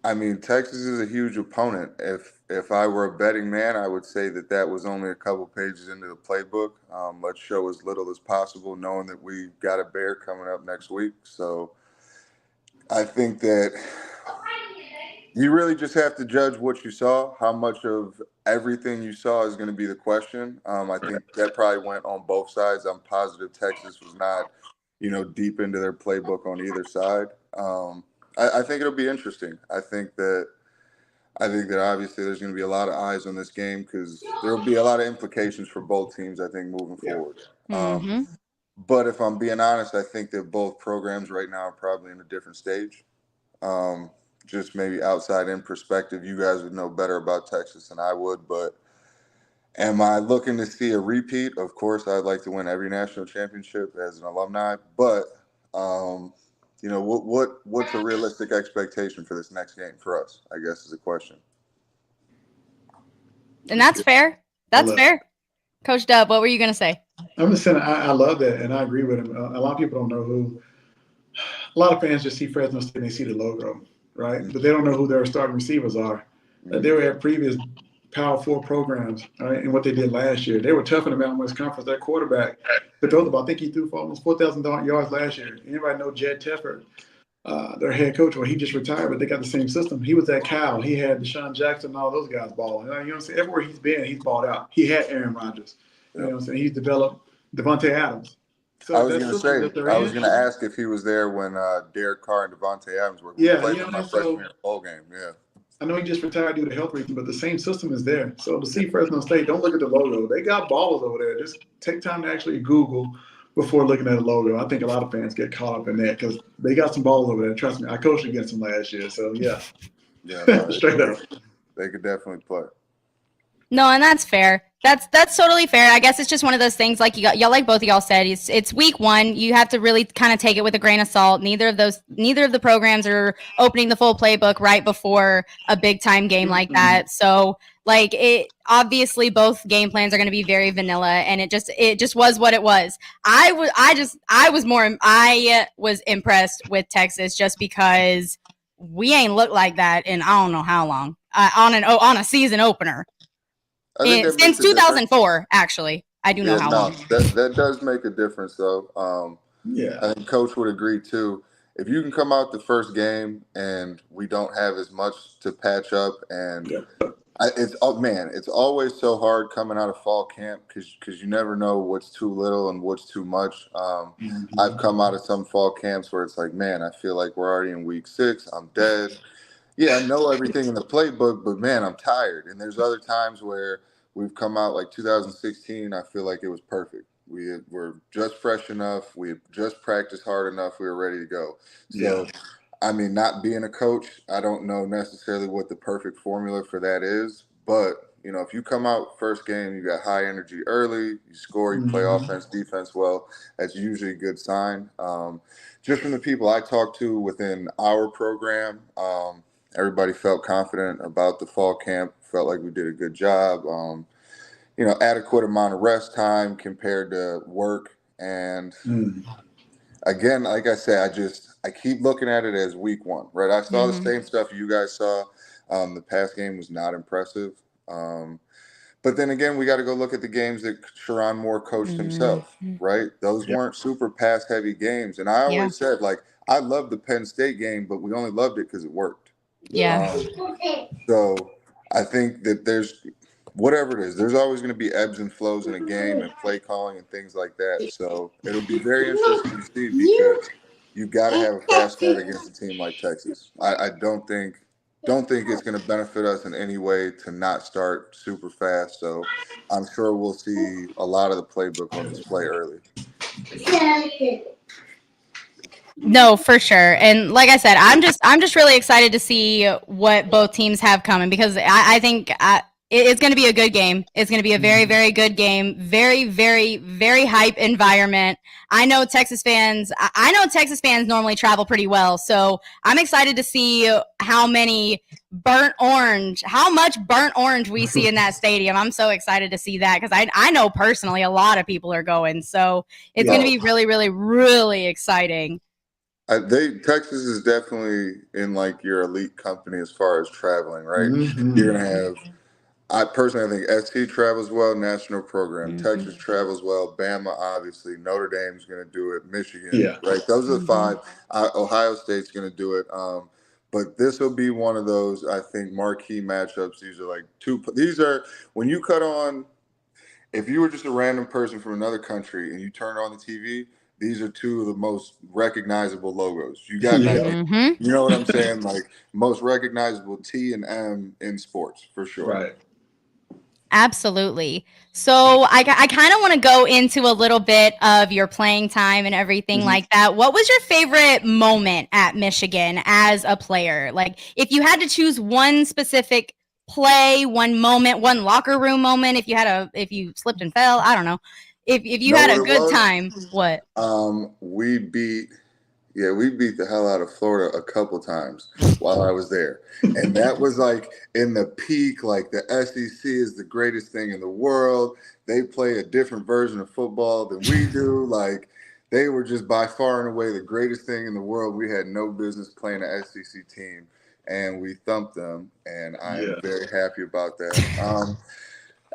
I mean, Texas is a huge opponent. If I were a betting man, I would say that was only a couple pages into the playbook. Let's show as little as possible, knowing that we've got a Bear coming up next week. So I think that you really just have to judge what you saw. How much of everything you saw is going to be the question. I think that probably went on both sides. I'm positive Texas was not, deep into their playbook on either side. I think it'll be interesting. I think that obviously there's going to be a lot of eyes on this game because there will be a lot of implications for both teams, I think, moving forward. But if I'm being honest, I think that both programs right now are probably in a different stage. Just maybe outside in perspective, you guys would know better about Texas than I would, but am I looking to see a repeat? Of course, I'd like to win every national championship as an alumni, but what's a realistic expectation for this next game for us, I guess, is a question. And that's fair. That's fair. Coach Dub, what were you going to say? I'm just saying I love that, and I agree with him. A lot of people don't know who. A lot of fans just see Fresno State and they see the logo, right? But they don't know who their starting receivers are. They were at previous Power 4 programs, right? And what they did last year, they were tough in the Mountain West Conference. That quarterback, I think he threw for almost 4,000 yards last year. Anybody know Jed Teffer, their head coach? Well, he just retired, but they got the same system. He was at Cal. He had Deshaun Jackson and all those guys balling. You know what I'm saying? Everywhere he's been, he's balled out. He had Aaron Rodgers. You know what I'm saying? He's developed Devontae Adams. So I was going to ask if he was there when Derek Carr and Devontae Adams were playing in my freshman year bowl game. Yeah. I know he just retired due to health reasons, but the same system is there. So to see Fresno State, don't look at the logo. They got ballers over there. Just take time to actually Google before looking at the logo. I think a lot of fans get caught up in that because they got some ballers over there. Trust me, I coached against them last year. So, yeah. Yeah, straight up. They could definitely play. No, and that's fair. That's totally fair. I guess it's just one of those things, like y'all, like both of y'all said, it's week one. You have to really kind of take it with a grain of salt. Neither of the programs are opening the full playbook right before a big time game like that. So like obviously both game plans are going to be very vanilla, and it just was what it was. I was impressed with Texas just because we ain't looked like that in I don't know how long on a season opener. Since 2004, actually. I do know how long. That does make a difference, though. Yeah. I think Coach would agree, too. if you can come out the first game and we don't have as much to patch up, and it's always so hard coming out of fall camp because you never know what's too little and what's too much. I've come out of some fall camps where it's like, man, I feel like we're already in week 6. I'm dead. Yeah, I know everything in the playbook, but man, I'm tired. And there's other times where we've come out like 2016. I feel like it was perfect. Were just fresh enough. We had just practiced hard enough. We were ready to go. So, I mean, not being a coach, I don't know necessarily what the perfect formula for that is. But, you know, if you come out first game, you got high energy early, you score, you play offense, defense well, that's usually a good sign. Just from the people I talked to within our program, everybody felt confident about the fall camp, felt like we did a good job. You know, adequate amount of rest time compared to work. And again, like I said, I keep looking at it as week 1, right? I saw the same stuff you guys saw. The past game was not impressive. But then again, we got to go look at the games that Sharon Moore coached himself, right? Those weren't super pass heavy games. And I always said, like, I love the Penn State game, but we only loved it because it worked. So I think that there's whatever it is, there's always going to be ebbs and flows in a game and play calling and things like that. So it'll be very interesting to see because you got to have a fast start against a team like Texas. I don't think it's going to benefit us in any way to not start super fast. So I'm sure we'll see a lot of the playbook on display early. No, for sure. And like I said, I'm just really excited to see what both teams have coming because I think it's going to be a good game. It's going to be a very, very good game. Very, very, very hype environment. I know Texas fans normally travel pretty well. So I'm excited to see how much burnt orange we see in that stadium. I'm so excited to see that because I know personally a lot of people are going. So it's going to be really, really, really exciting. Texas is definitely in like your elite company as far as traveling, right? You're gonna have. I think SC travels well, national program. Texas travels well. Bama, obviously. Notre Dame's going to do it. Michigan, right? Those are the 5. Ohio State's going to do it. But this will be one of those, I think, marquee matchups. These are like when you cut on. If you were just a random person from another country and you turn on the TV, these are 2 of the most recognizable logos. You got you know what I'm saying? Like most recognizable T and M in sports for sure. Right. Absolutely. So I kind of want to go into a little bit of your playing time and everything like that. What was your favorite moment at Michigan as a player? Like if you had to choose one specific play, one moment, one locker room moment, if you slipped and fell, I don't know. If you had a good time, what? We beat the hell out of Florida a couple times while I was there. And that was like in the peak, like the SEC is the greatest thing in the world. They play a different version of football than we do. Like they were just by far and away the greatest thing in the world. We had no business playing an SEC team and we thumped them. And I am very happy about that.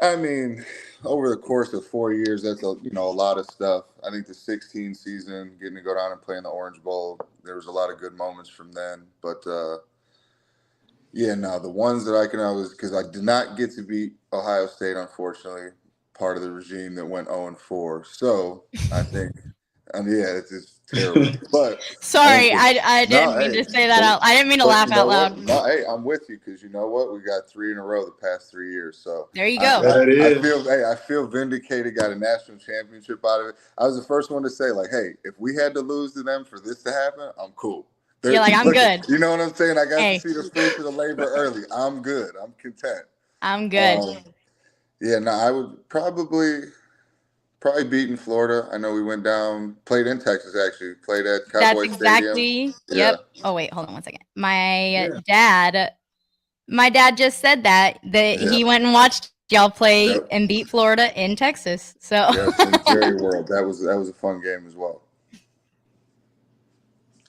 I mean, over the course of 4 years, that's a lot of stuff. I think the 16 season, getting to go down and play in the Orange Bowl, there was a lot of good moments from then. But the ones that I can always, because I did not get to beat Ohio State, unfortunately, part of the regime that went 0-4. So I think, it's just terrible. But sorry, I didn't mean to say that out. I didn't mean to laugh out loud. No, hey, I'm with you because you know what? We got 3 in a row the past 3 years. So there you go. I feel vindicated. Got a national championship out of it. I was the first one to say, like, hey, if we had to lose to them for this to happen, I'm cool. You're like, I'm good. You know what I'm saying? I got to see the fruits of the labor early. I'm good. I'm content. I'm good. I would probably beaten Florida. I know we went down, played in Texas actually, played at Cowboy Stadium. Yep. Oh wait, hold on one second. My dad just said that he went and watched y'all play and beat Florida in Texas. So in Jerry World. That was a fun game as well.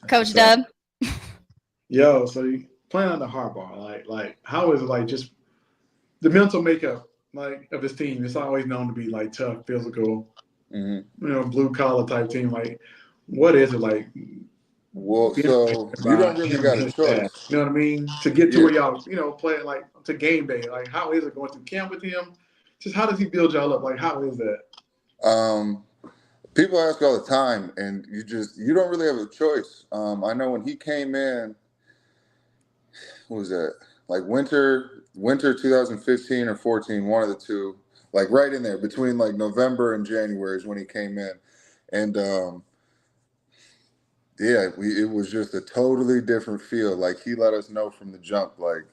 Coach Dub. Yo, so you playing under Harbaugh, like how is it like just the mental makeup like of this team? It's always known to be like tough, physical, blue collar type team. Like, what is it like Well, being so you by don't really him and got a his dad. choice. You know what I mean? To get to Yeah. where y'all, play like to game day. Like, how is it going through camp with him? Just how does he build y'all up? Like, how is that? People ask all the time, and you don't really have a choice. I know when he came in, what was that? Like winter 2015 or 14, one of the two, like right in there between like November and January is when he came in, and yeah, it was just a totally different feel. Like he let us know from the jump, like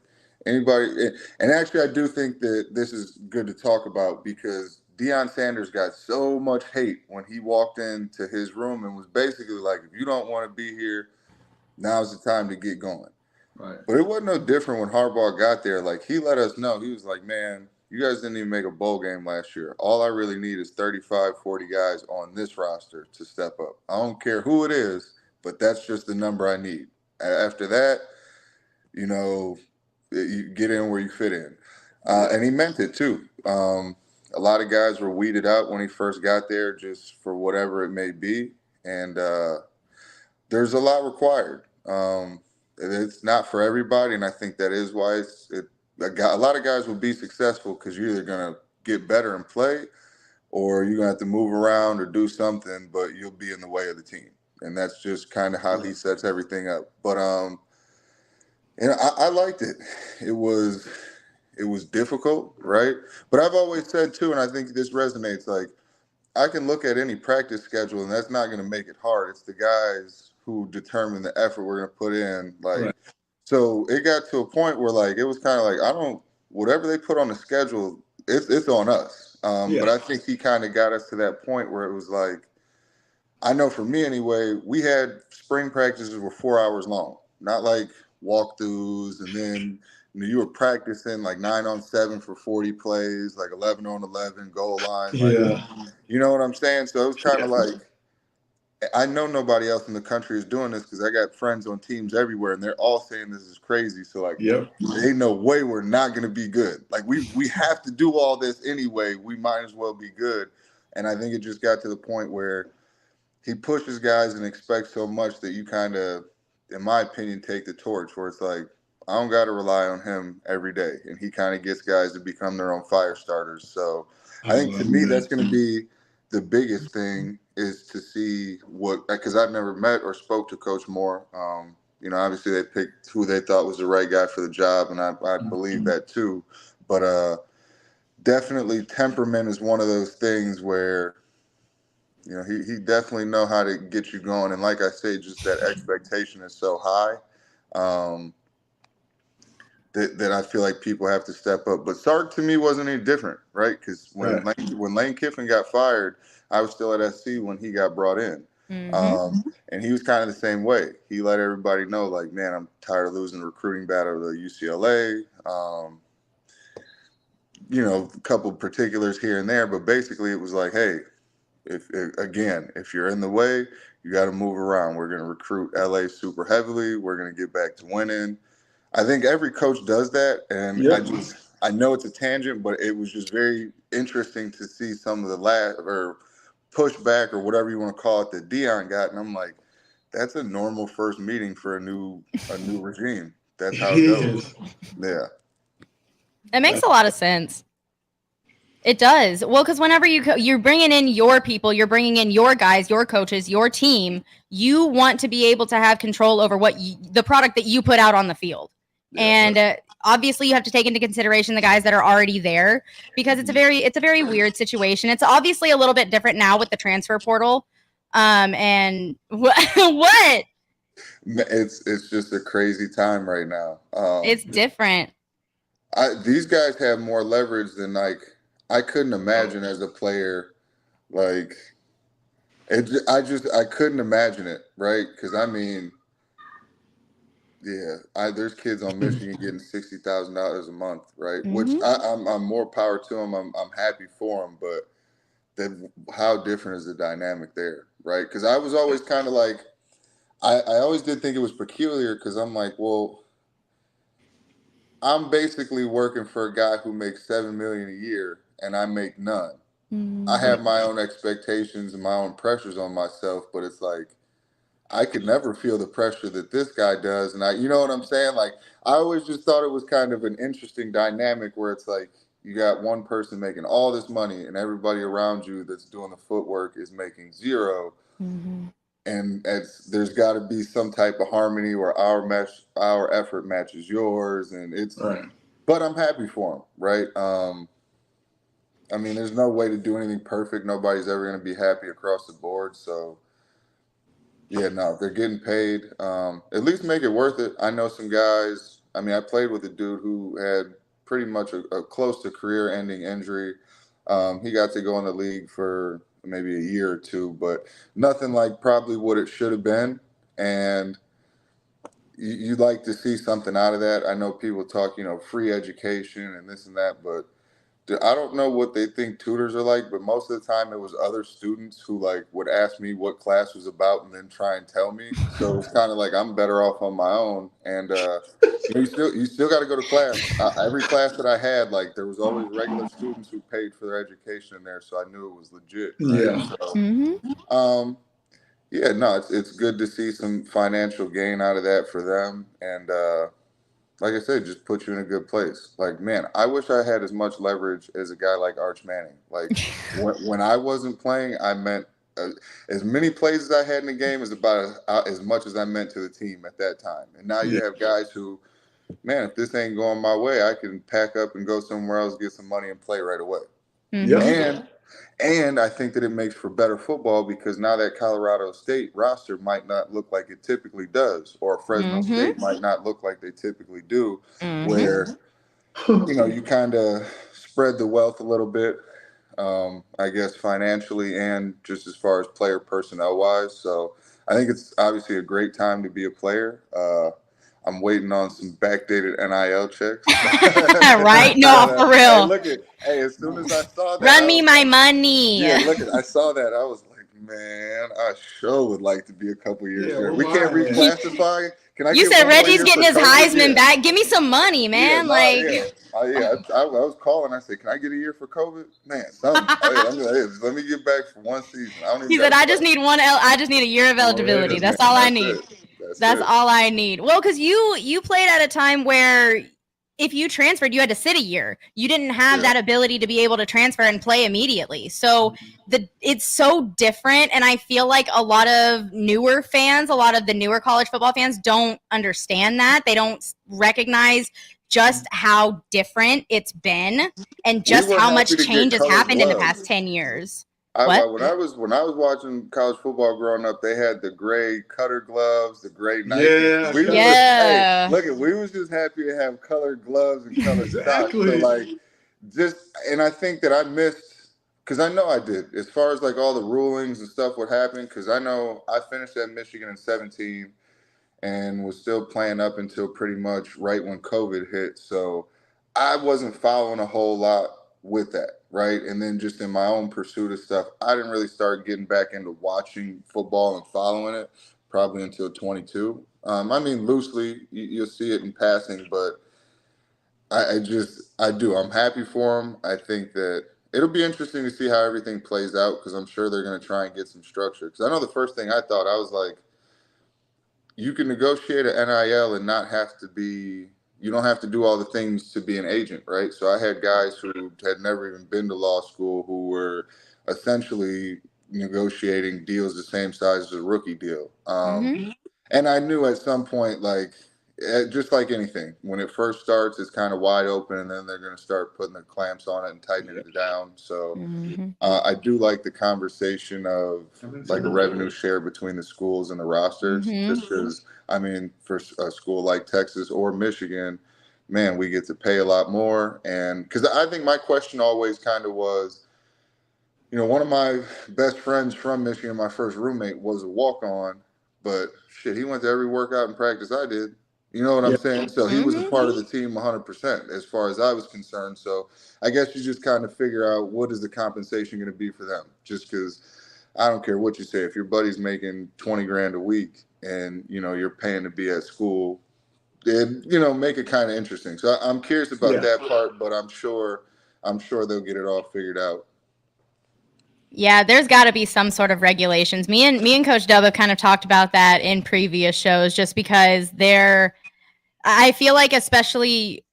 anybody. And actually, I do think that this is good to talk about because Deion Sanders got so much hate when he walked into his room and was basically like, "If you don't want to be here, now's the time to get going." Right. But it wasn't no different when Harbaugh got there. Like he let us know. He was like, "Man, you guys didn't even make a bowl game last year. All I really need is 35, 40 guys on this roster to step up. I don't care who it is, but that's just the number I need. After that, you get in where you fit in." And he meant it too. A lot of guys were weeded out when he first got there just for whatever it may be. And there's a lot required. It's not for everybody, and I think that is why a lot of guys will be successful because you're either going to get better and play or you're going to have to move around or do something, but you'll be in the way of the team. And that's just kind of how he sets everything up. But I liked it. It was difficult, right? But I've always said too, and I think this resonates, like I can look at any practice schedule and that's not going to make it hard. It's the guys who determine the effort we're going to put in. Like, Right. so it got to a point where like, it was kind of like, whatever they put on the schedule, it's on us. But I think he kind of got us to that point where it was like, I know for me anyway, we had spring practices were 4 hours long, not like walkthroughs. And then you were practicing like 9-on-7 for 40 plays, like 11-on-11 goal line. Like, Yeah. you know what I'm saying? So it was kind of Yeah. like, I know nobody else in the country is doing this because I got friends on teams everywhere and they're all saying this is crazy. So like, Yep. ain't no way we're not going to be good. Like we have to do all this anyway. We might as well be good. And I think it just got to the point where he pushes guys and expects so much that you kind of, in my opinion, take the torch where it's like, I don't got to rely on him every day. And he kind of gets guys to become their own fire starters. So I think to me, that's going to be the biggest thing is to see because I've never met or spoke to Coach Moore. Obviously they picked who they thought was the right guy for the job. And I believe that too. But definitely temperament is one of those things where, he definitely know how to get you going. And like I say, just that expectation is so high that I feel like people have to step up. But Sark to me wasn't any different, right? Because when Lane Kiffin got fired, I was still at SC when he got brought in. Mm-hmm. And he was kind of the same way. He let everybody know, like, man, I'm tired of losing the recruiting battle to UCLA. A couple particulars here and there. But basically it was like, hey, if you're in the way, you got to move around. We're going to recruit LA super heavily. We're going to get back to winning. I think every coach does that. And I know it's a tangent, but it was just very interesting to see some of the pushback or whatever you want to call it that Deion got. And I'm like, that's a normal first meeting for a new regime. That's how it goes. Yeah. It makes a lot of sense. It does. Well, because whenever you're bringing in your people, you're bringing in your guys, your coaches, your team, you want to be able to have control over the product that you put out on the field. Yeah, and obviously you have to take into consideration the guys that are already there because it's a very weird situation. It's obviously a little bit different now with the transfer portal. And what? It's just a crazy time right now. It's different. These guys have more leverage than I couldn't imagine as a player. Like, I couldn't imagine it, right? Because I mean, yeah, there's kids on Michigan getting $60,000 a month, right? Mm-hmm. Which I'm more power to them. I'm happy for them, but how different is the dynamic there, right? Because I was always kind of like, I always did think it was peculiar because I'm like, well, I'm basically working for a guy who makes $7 million a year and I make none. Mm-hmm. I have my own expectations and my own pressures on myself, but it's like I could never feel the pressure that this guy does. And you know what I'm saying? Like, I always just thought it was kind of an interesting dynamic where it's like you got one person making all this money and everybody around you that's doing the footwork is making zero. Mm-hmm. And there's got to be some type of harmony where our effort matches yours. And Right. but I'm happy for him, right? I mean, there's no way to do anything perfect. Nobody's ever going to be happy across the board. So, yeah, no, if they're getting paid, at least make it worth it. I know some guys. I mean, I played with a dude who had pretty much a close to career-ending injury. He got to go in the league for maybe a year or two, but nothing like probably what it should have been. And you'd like to see something out of that. I know people talk, free education and this and that, but I don't know what they think tutors are like, but most of the time it was other students who like would ask me what class was about and then try and tell me. So it's kind of like I'm better off on my own. And you still got to go to class. Every class that I had, like there was always regular students who paid for their education in there, so I knew it was legit. Right? Yeah. So, Mm-hmm. yeah, no, it's good to see some financial gain out of that for them, and like I said, just put you in a good place. Like, man, I wish I had as much leverage as a guy like Arch Manning. Like, when I wasn't playing, I meant as many plays as I had in the game is about as much as I meant to the team at that time. And now you have guys who, man, if this ain't going my way, I can pack up and go somewhere else, get some money, and play right away. Mm-hmm. And I think that it makes for better football because now that Colorado State roster might not look like it typically does, or Fresno Mm-hmm. State might not look like they typically do, Mm-hmm. where you kind of spread the wealth a little bit, I guess financially and just as far as player personnel wise. So I think it's obviously a great time to be a player. I'm waiting on some backdated NIL checks. Right? No, But, for hey, real. as soon as I saw that, Run I me was my like, money. yeah, I saw that. I was like, man, I sure would like to be a couple years Yeah, there. where We can't mine at? reclassify. Can I You get said one more Reggie's year getting for his COVID? Heisman back. Give me some money, Yeah, man. no, Like, I was calling. I said, "Can I get a year for COVID?" Man, something. Let me get back for one season. I don't even he got said, to I play. just need I just need a year of eligibility. Yeah. That's all I That's need. it. That's it. all I need. Well, because you played at a time where if you transferred, you had to sit a year. You didn't have that ability to be able to transfer and play immediately. So it's so different. And I feel like a lot of newer fans, a lot of the newer college football fans don't understand that. They don't recognize just how different it's been and just We were how happy much to get change has colored happened in the past gloves. 10 years. When I was watching college football growing up, they had the gray cutter gloves, the gray Nike. Yeah. We was Yeah. we was just happy to have colored gloves and colored socks. Exactly. So like, and I think that I missed because I know I did as far as like all the rulings and stuff what happened because I know I finished at Michigan in 17 and was still playing up until pretty much right when COVID hit. So I wasn't following a whole lot with that, right? And then just in my own pursuit of stuff, I didn't really start getting back into watching football and following it probably until 22. I mean, loosely, you'll see it in passing, but I do. I'm happy for them. I think that it'll be interesting to see how everything plays out because I'm sure they're going to try and get some structure. Because I know the first thing I thought, I was like, you can negotiate an NIL and not have to be, you don't have to do all the things to be an agent, right? So I had guys who had never even been to law school who were essentially negotiating deals the same size as a rookie deal. And I knew at some point, like, just like anything, when it first starts, it's kind of wide open, and then they're going to start putting the clamps on it and tightening it down. So I do like the conversation of like a revenue share between the schools and the rosters, just because, I mean, for a school like Texas or Michigan, man, we get to pay a lot more. And because I think my question always kind of was, one of my best friends from Michigan, my first roommate, was a walk-on, but shit, he went to every workout and practice I did. You know what I'm saying? So he was a part of the team 100% as far as I was concerned. So I guess you just kind of figure out what is the compensation going to be for them. Just because I don't care what you say. If your buddy's making 20 grand a week and, you're paying to be at school, and, make it kind of interesting. So I'm curious about that part, but I'm sure they'll get it all figured out. Yeah, there's got to be some sort of regulations. Me and Coach Dub have kind of talked about that in previous shows, just because I feel like, especially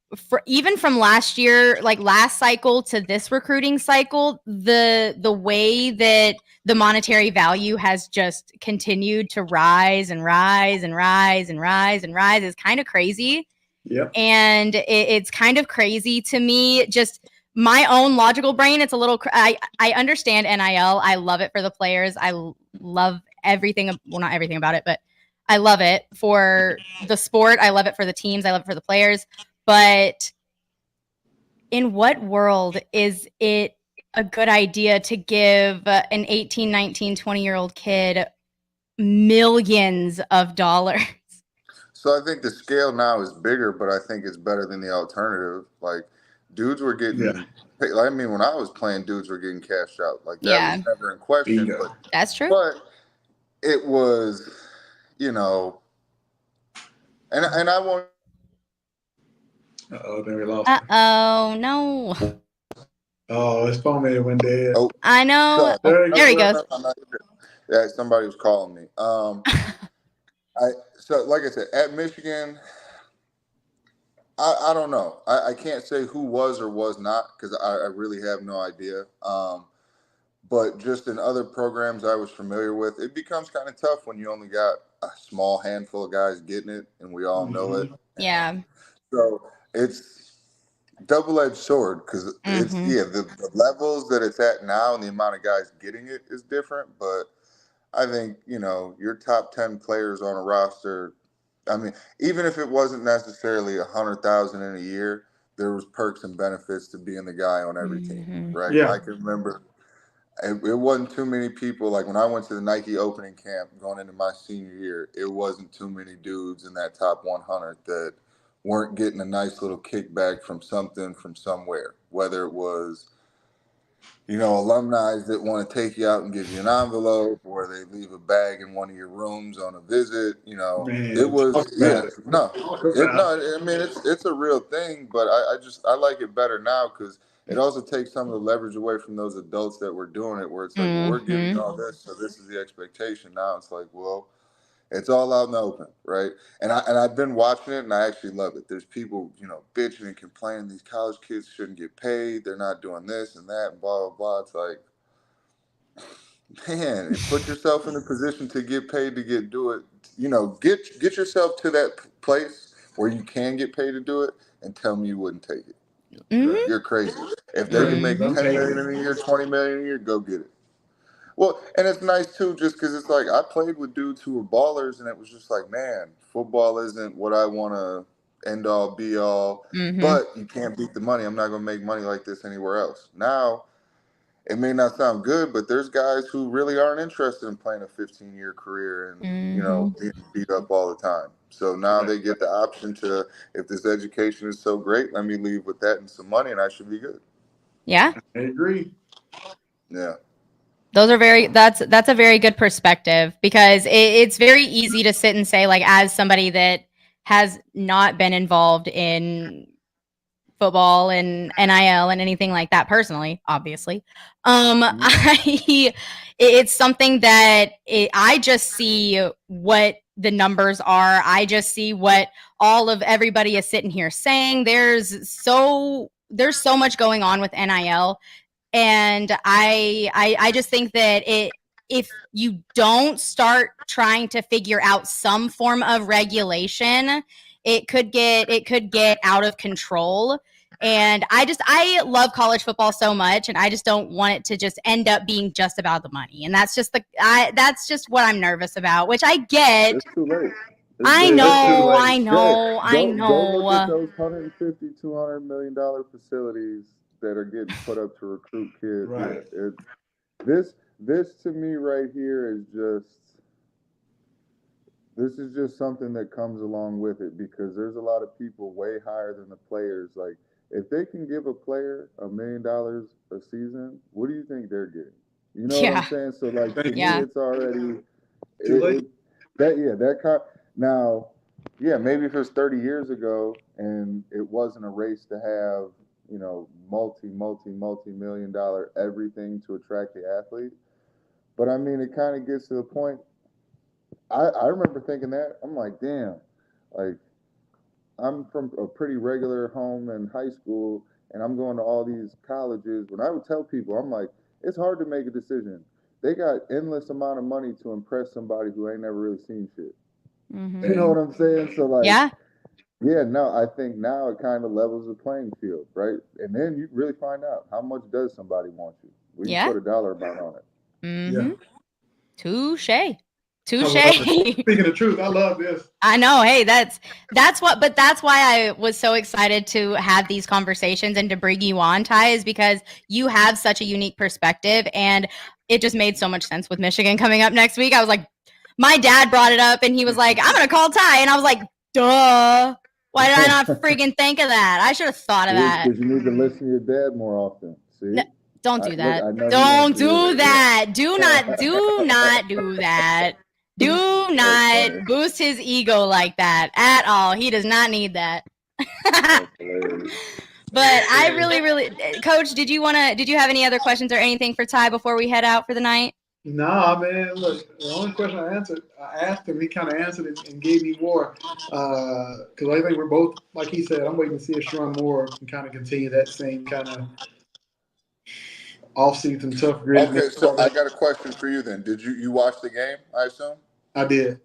even from last year, like last cycle to this recruiting cycle, the way that the monetary value has just continued to rise and rise and rise and rise and rise is kind of crazy. Yep. And it's kind of crazy to me. Just my own logical brain, it's a little. I understand NIL. I love it for the players. I love everything. Well, not everything about it, but I love it for the sport. I love it for the teams. I love it for the players. But in what world is it a good idea to give an 18, 19, 20-year-old kid millions of dollars? So I think the scale now is bigger, but I think it's better than the alternative. Like, dudes were getting paid. I mean, when I was playing, dudes were getting cashed out. Like, that was never in question. Bingo. But That's true. But it was, you know, and I won't. Then we lost him. No. Oh, his phone may have went dead. Oh, I know. so, There he goes. Yeah, somebody was calling me. So like I said, at Michigan, I don't know. I can't say who was or was not, because I really have no idea. But just in other programs I was familiar with, it becomes kind of tough when you only got a small handful of guys getting it, and we all know it. Yeah. So it's double-edged sword, because it's the levels that it's at now and the amount of guys getting it is different. But I think, your top 10 players on a roster, I mean, even if it wasn't necessarily 100,000 in a year, there was perks and benefits to being the guy on every team, right? Yeah. I can remember it wasn't too many people. Like when I went to the Nike opening camp going into my senior year, it wasn't too many dudes in that top 100 that weren't getting a nice little kickback from something from somewhere, whether it was alumni that want to take you out and give you an envelope, or they leave a bag in one of your rooms on a visit. Man, It was I mean, it's a real thing, but I like it better now, because it also takes some of the leverage away from those adults that were doing it, where it's like, well, we're giving you all this, so this is the expectation. Now it's like, well, it's all out in the open, right? And I've been watching it, and I actually love it. There's people, bitching and complaining these college kids shouldn't get paid. They're not doing this and that, and blah blah blah. It's like, man, put yourself in a position to get paid to do it. Get yourself to that place where you can get paid to do it, and tell me you wouldn't take it. You're crazy. If they can make 10 million in a year, 20 million a year, go get it. Well, and it's nice too, just because it's like I played with dudes who were ballers, and it was just like, man, football isn't what I want to end all be all, but you can't beat the money. I'm not going to make money like this anywhere else. Now, it may not sound good, but there's guys who really aren't interested in playing a 15-year career and being beat up all the time. So now they get the option to, if this education is so great, let me leave with that and some money, and I should be good. Yeah. I agree. Yeah. Those are that's a very good perspective, because it's very easy to sit and say, like, as somebody that has not been involved in football and NIL and anything like that personally, obviously. It's something that I just see what the numbers are. I just see what all of everybody is sitting here saying. There's so much going on with NIL. And I just think that if you don't start trying to figure out some form of regulation, it could get out of control. And I love college football so much, and I just don't want it to just end up being just about the money. And that's just what I'm nervous about, which I get. It's too late. I know. Go look at those $150, $200 million facilities that are getting put up to recruit kids. Right. Yeah, this to me right here is just something that comes along with it, because there's a lot of people way higher than the players. Like, if they can give a player $1 million a season, what do you think they're getting? You know what I'm saying? So like, to me, it's already now, yeah, maybe if it was 30 years ago and it wasn't a race to have, multi-million-dollar everything to attract the athlete. But I mean, it kind of gets to the point. I remember thinking that. I'm like, damn, like I'm from a pretty regular home in high school, and I'm going to all these colleges. When I would tell people, I'm like, it's hard to make a decision. They got endless amount of money to impress somebody who ain't never really seen shit. You know what I'm saying? So like, Yeah. yeah, no, I think now it kind of levels the playing field, right? And then you really find out how much does somebody want you. We can Yeah. put a dollar amount on it. Mm-hmm. Yeah. Touche. I Touche. love it. Speaking the truth, I love this. I know. Hey, that's why I was so excited to have these conversations and to bring you on, Ty, is because you have such a unique perspective, and it just made so much sense with Michigan coming up next week. I was like, my dad brought it up, and he was like, I'm gonna call Ty, and I was like, duh. Why did I not freaking think of that? I should have thought of that. Because you need to listen to your dad more often. See? No, don't do that. I know Don't do that. Do not do that. Do not boost his ego like that at all. He does not need that. But I really, Coach, did you have any other questions or anything for Ty before we head out for the night? Nah, man. Look, the only question I asked him, he kind of answered it and gave me more. Because I think we're both, like he said, I'm waiting to see us run more and kind of continue that same kind of off-season tough grit. Okay, so I got a question for you then. Did you watch the game, I assume? I did.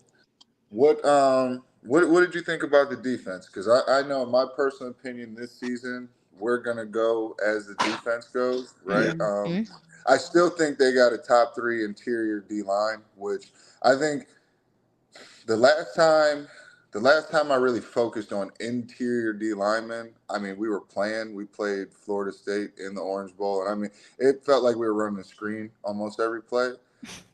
What did you think about the defense? Because I know, in my personal opinion, this season we're gonna go as the defense goes, right? Yeah. I still think they got a top 3 interior D line, which I think the last time I really focused on interior D linemen, I mean, we played Florida State in the Orange Bowl, and I mean, it felt like we were running the screen almost every play.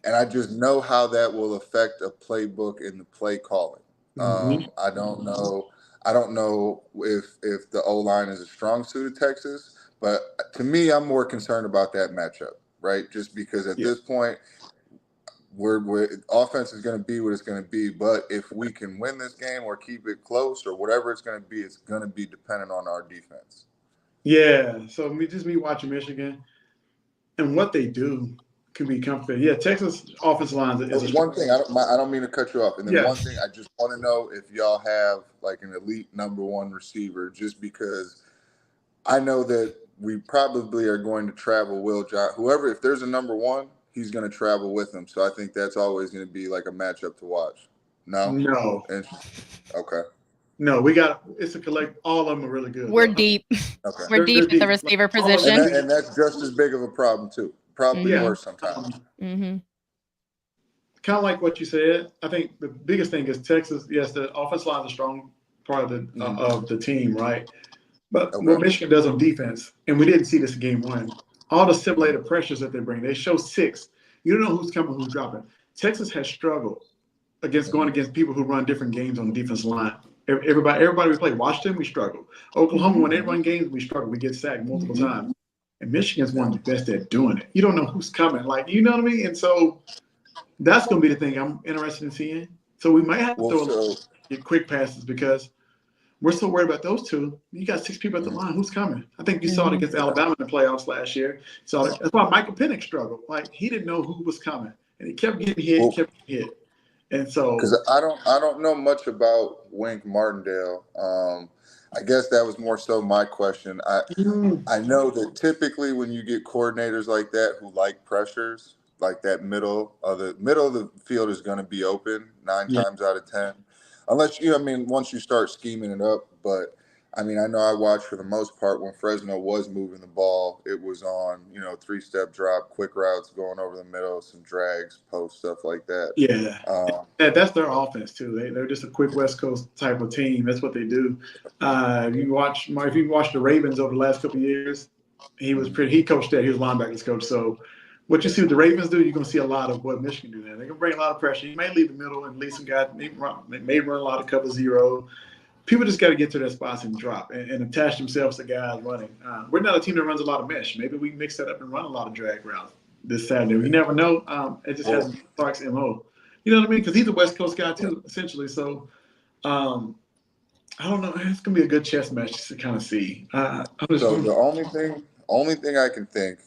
And I just know how that will affect a playbook in the play calling. I don't know if the O-line is a strong suit of Texas, but to me, I'm more concerned about that matchup, right? Just because at this point, we're offense is going to be what it's going to be. But if we can win this game or keep it close or whatever it's going to be, it's going to be dependent on our defense. Yeah. So me watching Michigan and what they do can be comfortable. Yeah, Texas offensive line is one thing. I don't mean to cut you off. And then one thing, I just want to know if y'all have like an elite number 1 receiver, just because I know that we probably are going to travel Will John. Whoever, if there's a number 1, he's going to travel with him. So I think that's always going to be like a matchup to watch. No. Okay. No, it's a collect. All of them are really good. We're deep. Okay. We're deep at the receiver position. And that's just as big of a problem too. Probably worse sometimes. Kind of like what you said. I think the biggest thing is Texas. Yes, the offensive line is a strong part of the team, right? But what Michigan does on defense, and we didn't see this in game 1, all the simulated pressures that they bring. They show 6. You don't know who's coming, who's dropping. Texas has struggled going against people who run different games on the defensive line. Everybody we play. Washington, we struggle. Oklahoma, when they run games, we struggle. We get sacked multiple times. And Michigan's one of the best at doing it. You don't know who's coming. Like, you know what I mean? And so that's going to be the thing I'm interested in seeing. So we might have to get quick passes because we're so worried about those two. You got 6 people at the line. Who's coming? I think you saw it against Alabama in the playoffs last year. So that's why Michael Penix struggled. Like, he didn't know who was coming. And he kept getting hit, And so, because I don't know much about Wink Martindale. I guess that was more so my question. I know that typically when you get coordinators like that who like pressures, like that middle of the field is going to be open 9 times out of 10, unless once you start scheming it up. But I mean, I know I watched for the most part when Fresno was moving the ball, it was on 3-step drop, quick routes going over the middle, some drags, post, stuff like that. Yeah, that's their offense too. They're just a quick West Coast type of team. That's what they do. If you watch the Ravens over the last couple of years, he coached that. He was linebackers coach. So what you see what the Ravens do, you're gonna see a lot of what Michigan do there. They're gonna bring a lot of pressure. You may leave the middle and leave some guys. They may run a lot of cover 0. People just got to get to their spots and drop and attach themselves to guys running. We're not a team that runs a lot of mesh. Maybe we mix that up and run a lot of drag routes this Saturday. You never know. It just has Clark's MO. You know what I mean? Because he's a West Coast guy too, essentially. So I don't know. It's gonna be a good chess match to kind of see. So the only thing I can think,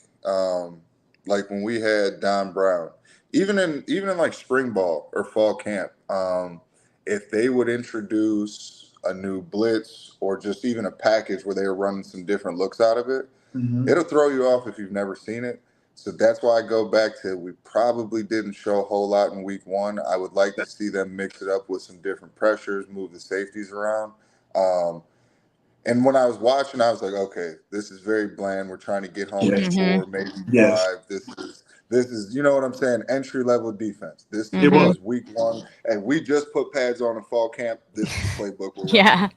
like when we had Don Brown, even in like spring ball or fall camp, if they would introduce a new blitz or just even a package where they were running some different looks out of it, Mhm. it'll throw you off if you've never seen it. So that's why I go back to we probably didn't show a whole lot in week one. I would like to see them mix it up with some different pressures, move the safeties around. Um, and when I was watching, I was like, okay, this is very bland. We're trying to get home in Yes. Mm-hmm. 4, maybe Yes. 5. This is, you know what I'm saying? Entry level defense. This It team Mm-hmm. was. is week one, and we just put pads on in fall camp. This is the playbook we're running. Yeah.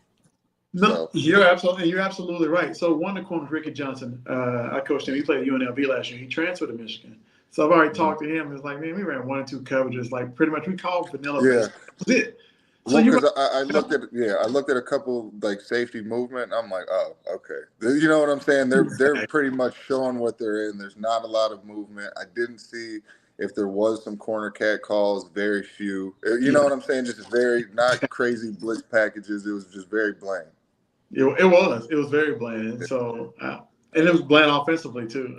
No, So you're absolutely right. So one of the corners, Ricky Johnson, I coached him. He played at UNLV last year. He transferred to Michigan. So I've already talked to him. It's like, man, we ran 1 and 2 coverages. Like pretty much, we called vanilla yeah, base. That was it. So well, you because I looked at a couple like safety movement. And I'm like, oh, okay. You know what I'm saying? They're pretty much showing what they're in. There's not a lot of movement. I didn't see if there was some corner cat calls. Very few. You know yeah, what I'm saying? Just very not crazy blitz packages. It was just very bland. it was very bland. And so and it was bland offensively too.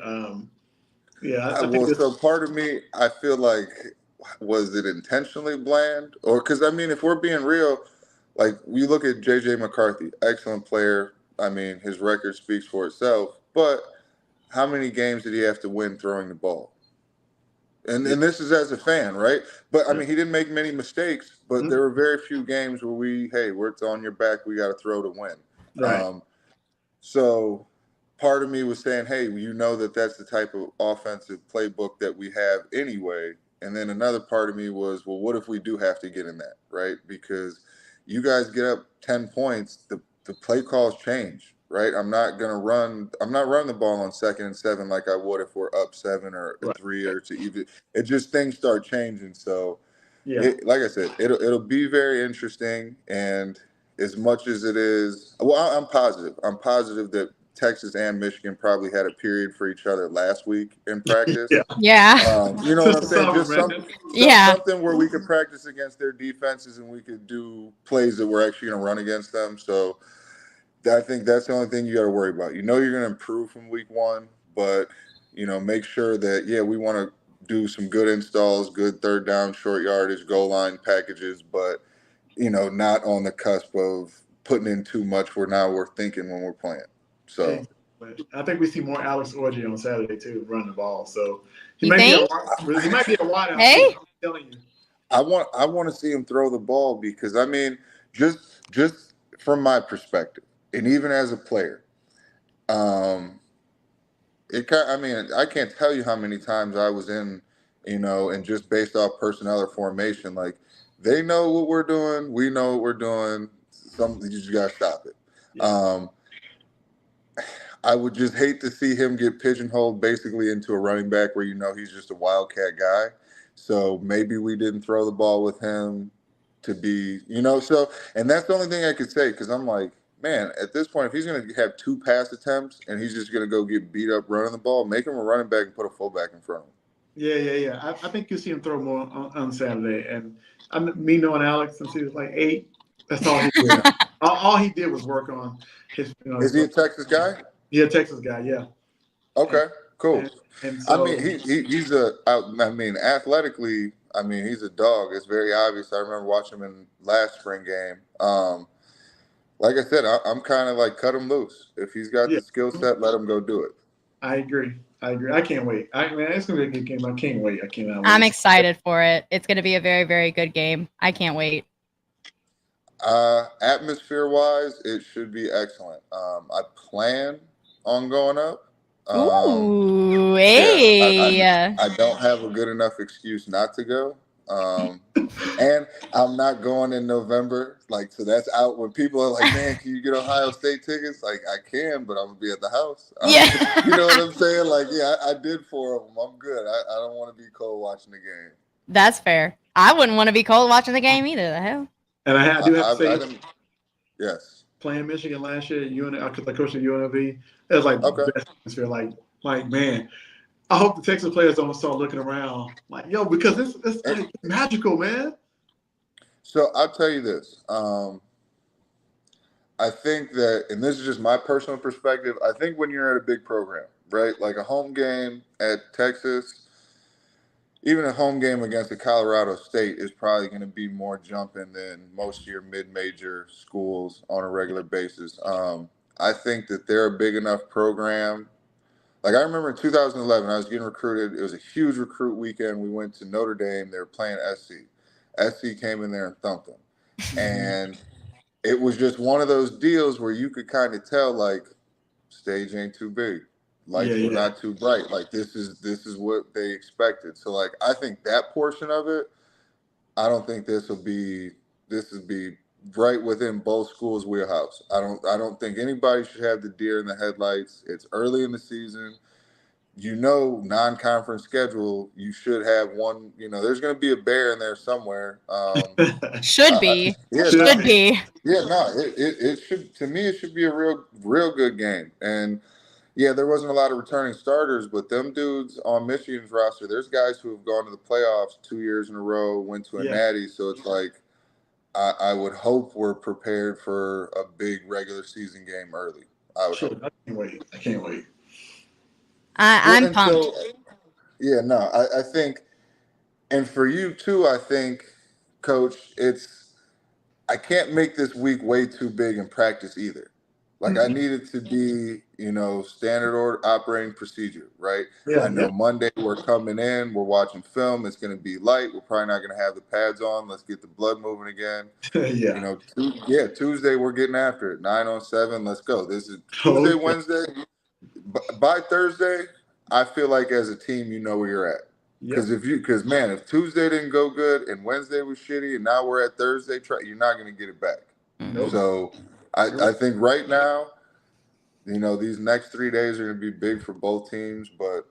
Yeah, I think Well, this. so part of me, I feel like, was it intentionally bland? Or, because, I mean, if we're being real, like, we look at J.J. McCarthy, excellent player. I mean, his record speaks for itself. But how many games did he have to win throwing the ball? And this is as a fan, right? But, I mean, he didn't make many mistakes, but there were very few games where it's on your back, we got to throw to win. Right. So part of me was saying, hey, you know that's the type of offensive playbook that we have anyway. And then another part of me was, well, what if we do have to get in that, right? Because you guys get up 10 points, the play calls change, right? I'm not running the ball on 2nd and 7 like I would if we're up 7 or Right. 3 or to even. It just things start changing. So Yeah. like I said, it'll be very interesting. And as much as it is, well, I'm positive. I'm positive that Texas and Michigan probably had a period for each other last week in practice. Yeah. Yeah. You know what Since I'm the saying? summer, Just man. Yeah. something where we could practice against their defenses and we could do plays that we're actually going to run against them. So I think that's the only thing you got to worry about. You know you're going to improve from week one, but make sure that we want to do some good installs, good third down, short yardage, goal line packages, but not on the cusp of putting in too much where now we're thinking when we're playing. So But I think we see more Alex Orji on Saturday too, running the ball. So he You might be think? he might be a wideout Hey? too. I'm telling you. I want to see him throw the ball because I mean, just from my perspective, and even as a player, I mean, I can't tell you how many times I was in, and just based off personnel or formation, like they know what we're doing, we know what we're doing. You just gotta stop it. Yeah. I would just hate to see him get pigeonholed basically into a running back where he's just a wildcat guy. So maybe we didn't throw the ball with him to be, so, and that's the only thing I could say because I'm like, man, at this point, if he's going to have 2 pass attempts and he's just going to go get beat up running the ball, make him a running back and put a fullback in front of him. Yeah. I think you'll see him throw more on Saturday. And me knowing Alex since he was like 8, that's all he did. all he did was work on his. Is he a Texas guy? Yeah, Texas guy. Yeah. Okay, cool. And so, I mean, I mean, athletically, I mean, he's a dog. It's very obvious. I remember watching him in last spring game. Like I said, I'm kind of like cut him loose. If he's got the skill set, let him go do it. I agree. I can't wait. Man, it's gonna be a good game. I can't wait. I'm excited for it. It's going to be a very, very good game. I can't wait. Atmosphere-wise, it should be excellent. I plan on going up. Ooh, hey. I don't have a good enough excuse not to go. And I'm not going in November. Like, so that's out when people are like, man, can you get Ohio State tickets? Like, I can, but I'm going to be at the house. Yeah. You know what I'm saying? Like, yeah, I did 4 of them. I'm good. I don't want to be cold watching the game. That's fair. I wouldn't want to be cold watching the game either. The hell? And I do have to say, yes. Playing Michigan last year, because I coached at UNLV, it was like the best atmosphere. Like man, I hope the Texas players don't start looking around like, yo, because it's like magical, man. So I'll tell you this. I think that, and this is just my personal perspective, I think when you're at a big program, right, like a home game at Texas, even a home game against a Colorado State is probably going to be more jumping than most of your mid-major schools on a regular basis. I think that they're a big enough program. Like I remember in 2011, I was getting recruited. It was a huge recruit weekend. We went to Notre Dame. They were playing SC. SC came in there and thumped them. And it was just one of those deals where you could kind of tell, like, stage ain't too big, lights were not too bright. Like this is what they expected. So like I think that portion of it, I don't think this would be right within both schools' wheelhouse. I don't think anybody should have the deer in the headlights. It's early in the season. Non-conference schedule, you should have one, there's going to be a bear in there somewhere. Should be. Yeah, should be. Yeah, no, it should, to me, it should be a real good game. And yeah, there wasn't a lot of returning starters, but them dudes on Michigan's roster, there's guys who have gone to the playoffs 2 years in a row, went to a natty. So it's like, I would hope we're prepared for a big regular season game early. I would hope. I can't wait. I'm pumped. I think, and for you too, I think, Coach, I can't make this week way too big in practice either. Like I need it to be, standard order operating procedure, right? Yeah, I know Monday we're coming in, we're watching film. It's going to be light. We're probably not going to have the pads on. Let's get the blood moving again. Tuesday we're getting after it. 9 on 7. Let's go. This is Tuesday, Wednesday. By Thursday, I feel like as a team, you know where you're at. Because if Tuesday didn't go good and Wednesday was shitty and now we're at Thursday, you're not going to get it back. Nope. So I think right now, these next 3 days are going to be big for both teams, but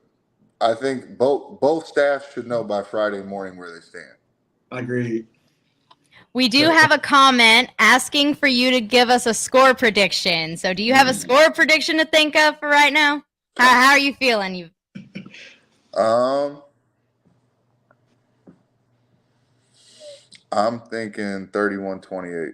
I think both staffs should know by Friday morning where they stand. Agreed. We do have a comment asking for you to give us a score prediction. So do you have a score prediction to think of for right now? How are you feeling? I'm thinking 31-28.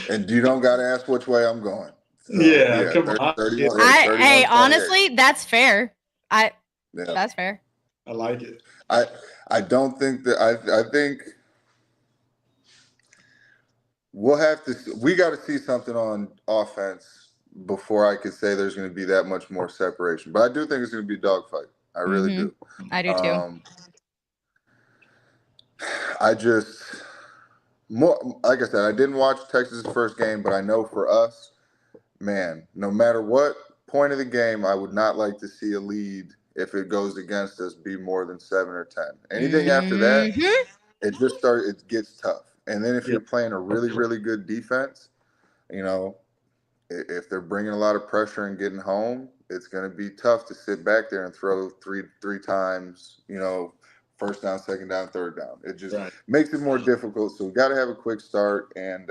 And you don't got to ask which way I'm going. So, come on. 31, hey, honestly, that's fair. That's fair. I like it. I don't think that I think we got to see something on offense before I could say there's going to be that much more separation. But I do think it's going to be a dogfight. I really do. I do too. Like I said, I didn't watch Texas' first game, but I know for us, man, no matter what point of the game, I would not like to see a lead if it goes against us be more than 7 or 10. Anything after that, it gets tough. And then if you're playing a really, really good defense, if they're bringing a lot of pressure and getting home, it's going to be tough to sit back there and throw three times, first down, second down, third down. It just makes it more difficult. So we got to have a quick start and,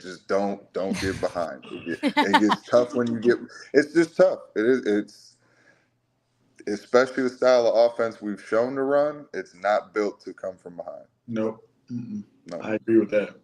just don't get behind. It gets tough when you get. It's just tough. It is. It's especially the style of offense we've shown to run. It's not built to come from behind. Nope. No. I agree with that.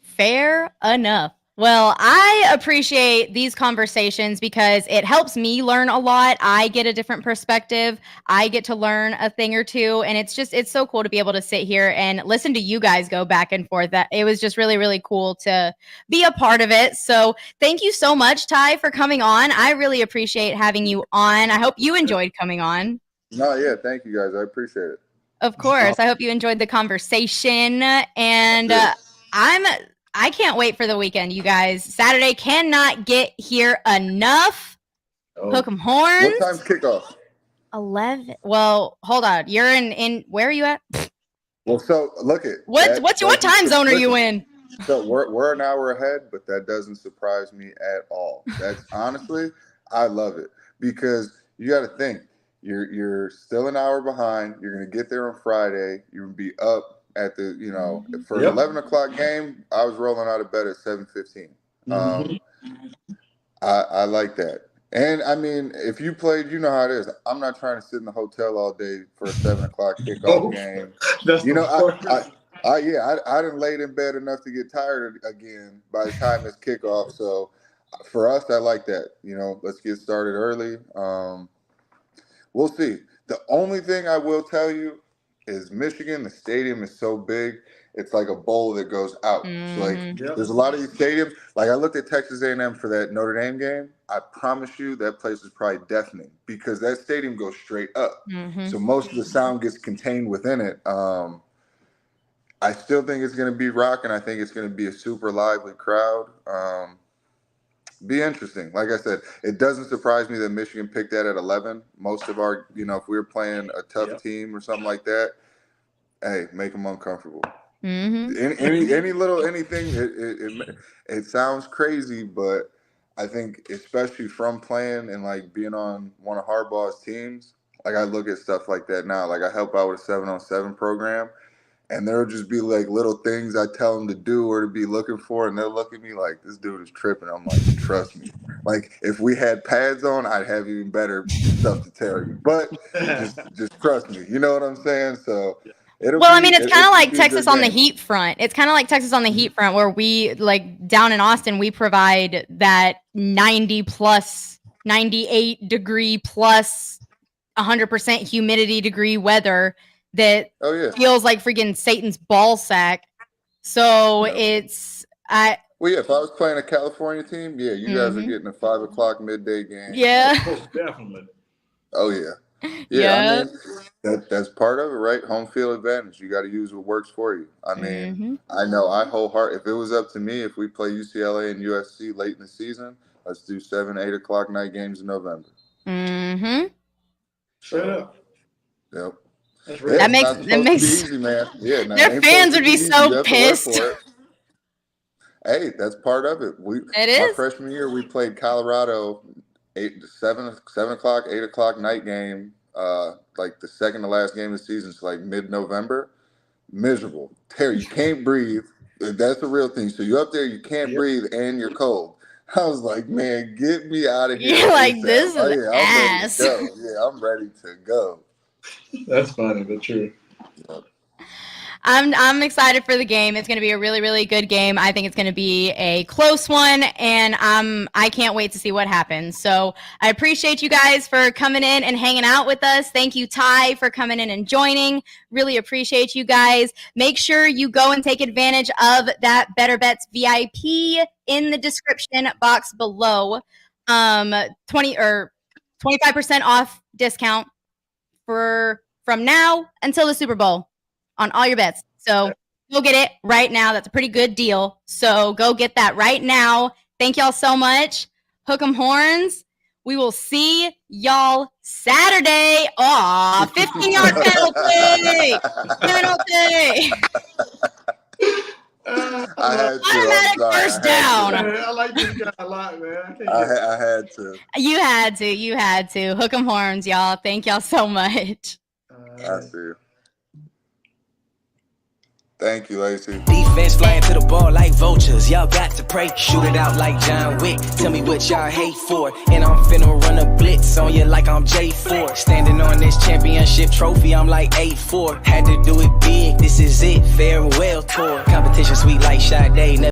Fair enough. Well, I appreciate these conversations because it helps me learn a lot. I get a different perspective. I get to learn a thing or two. And it's so cool to be able to sit here and listen to you guys go back and forth. That it was just really, really cool to be a part of it. So thank you so much, Ty, for coming on. I really appreciate having you on. I hope you enjoyed coming on. No, yeah. Thank you guys. I appreciate it. Of course. I hope you enjoyed the conversation. And I can't wait for the weekend, you guys. Saturday cannot get here enough. Hook 'em horns. What time's kickoff? 11. Well, hold on. You're in where are you at? Well, so look at what time zone are you in? So we're an hour ahead, but that doesn't surprise me at all. That's honestly, I love it because you got to think you're still an hour behind. You're gonna get there on Friday. You're gonna be up at the, for an 11 o'clock game, I was rolling out of bed at 7:15. I like that. And I mean, if you played, you know how it is. I'm not trying to sit in the hotel all day for a 7 o'clock kickoff Oh, game. that's You the know, worst. I didn't lay in bed enough to get tired again by the time it's kickoff. So for us, I like that. You know, let's get started early. We'll see. The only thing I will tell you is Michigan, the stadium is so big, it's like a bowl that goes out. So like Mm-hmm. Yep. there's a lot of these stadiums. Like I looked at Texas A&M for that Notre Dame game. I promise you that place is probably deafening because that stadium goes straight up. Mm-hmm. So most of the sound gets contained within it. I still think it's going to be rocking. I think it's going to be a super lively crowd. Be interesting. Like I said, it doesn't surprise me that Michigan picked that at 11. Most of our, you know, if we were playing a tough Yep. team or something like that, hey, make them uncomfortable. Mm-hmm. Any little anything, it sounds crazy, but I think especially from playing and like being on one of Harbaugh's teams, like I look at stuff like that now. Like I help out with a 7-on-7 program. And there'll just be like little things I tell them to do or to be looking for, and they'll look at me like this dude is tripping. I'm like, trust me. Like if we had pads on, I'd have even better stuff to tell you. But just trust me. You know what I'm saying? So Well, I mean, it's kind of like be a Texas good on the game. heat front. It's kind of like Texas on the heat front, where we like down in Austin, we provide that 90 plus, 98 degree plus, 100% humidity degree weather that Oh yeah. feels like freaking Satan's ball sack. So Yep. it's Well, yeah. If I was playing a California team, yeah, you guys are Mhm. getting a 5 o'clock midday game. Yeah. Oh, definitely. Oh yeah. Yeah, I Yeah. mean that's part of it, right? Home field advantage. You got to use what works for you. I mean, Mhm. I know I wholeheart. If it was up to me, if we play UCLA and USC late in the season, let's do 7, 8 o'clock night games in November. Mhm. Straight up. Yep. That's Yeah, real. That it's makes not supposed to be easy, man. Yeah, no, it their ain't supposed fans to would be be easy. so You have to work pissed. for it. Hey, that's part of it. It My is. freshman year, we played Colorado 7 o'clock, 8 o'clock night game. Like the second to last game of the season, so like mid-November. Miserable. Terry, you can't breathe. That's the real thing. So you're up there, you can't Yep. breathe, and you're cold. I was like, man, get me out of here. You're like, ASAP. this Oh, is yeah, I'm ready to ass. go. Yeah, I'm ready to go. That's funny, but true. I'm excited for the game. It's going to be a really, really good game. I think it's going to be a close one, and I can't wait to see what happens. So I appreciate you guys for coming in and hanging out with us. Thank you, Ty, for coming in and joining. Really appreciate you guys. Make sure you go and take advantage of that Better Bets VIP in the description box below. 20 or 25% off discount from now until the Super Bowl on all your bets. So go get it right now. That's a pretty good deal. So go get that right now. Thank y'all so much. Hook 'em horns. We will see y'all Saturday. Aw, 15-yard penalty. Penalty. I had to. Automatic I'm sorry. first down. I like this guy a lot, man. I had to. You had to. You had to. Hook 'em horns, y'all. Thank y'all so much. I see. Thank you, Laci. Defense flying to the ball like vultures. Y'all got to pray. Shoot it out like John Wick. Tell me what y'all hate for. And I'm finna run a blitz on you like I'm J4. Standing on this championship trophy, I'm like 8-4. Had to do it big. This is it. Farewell tour. Competition sweet like Sade.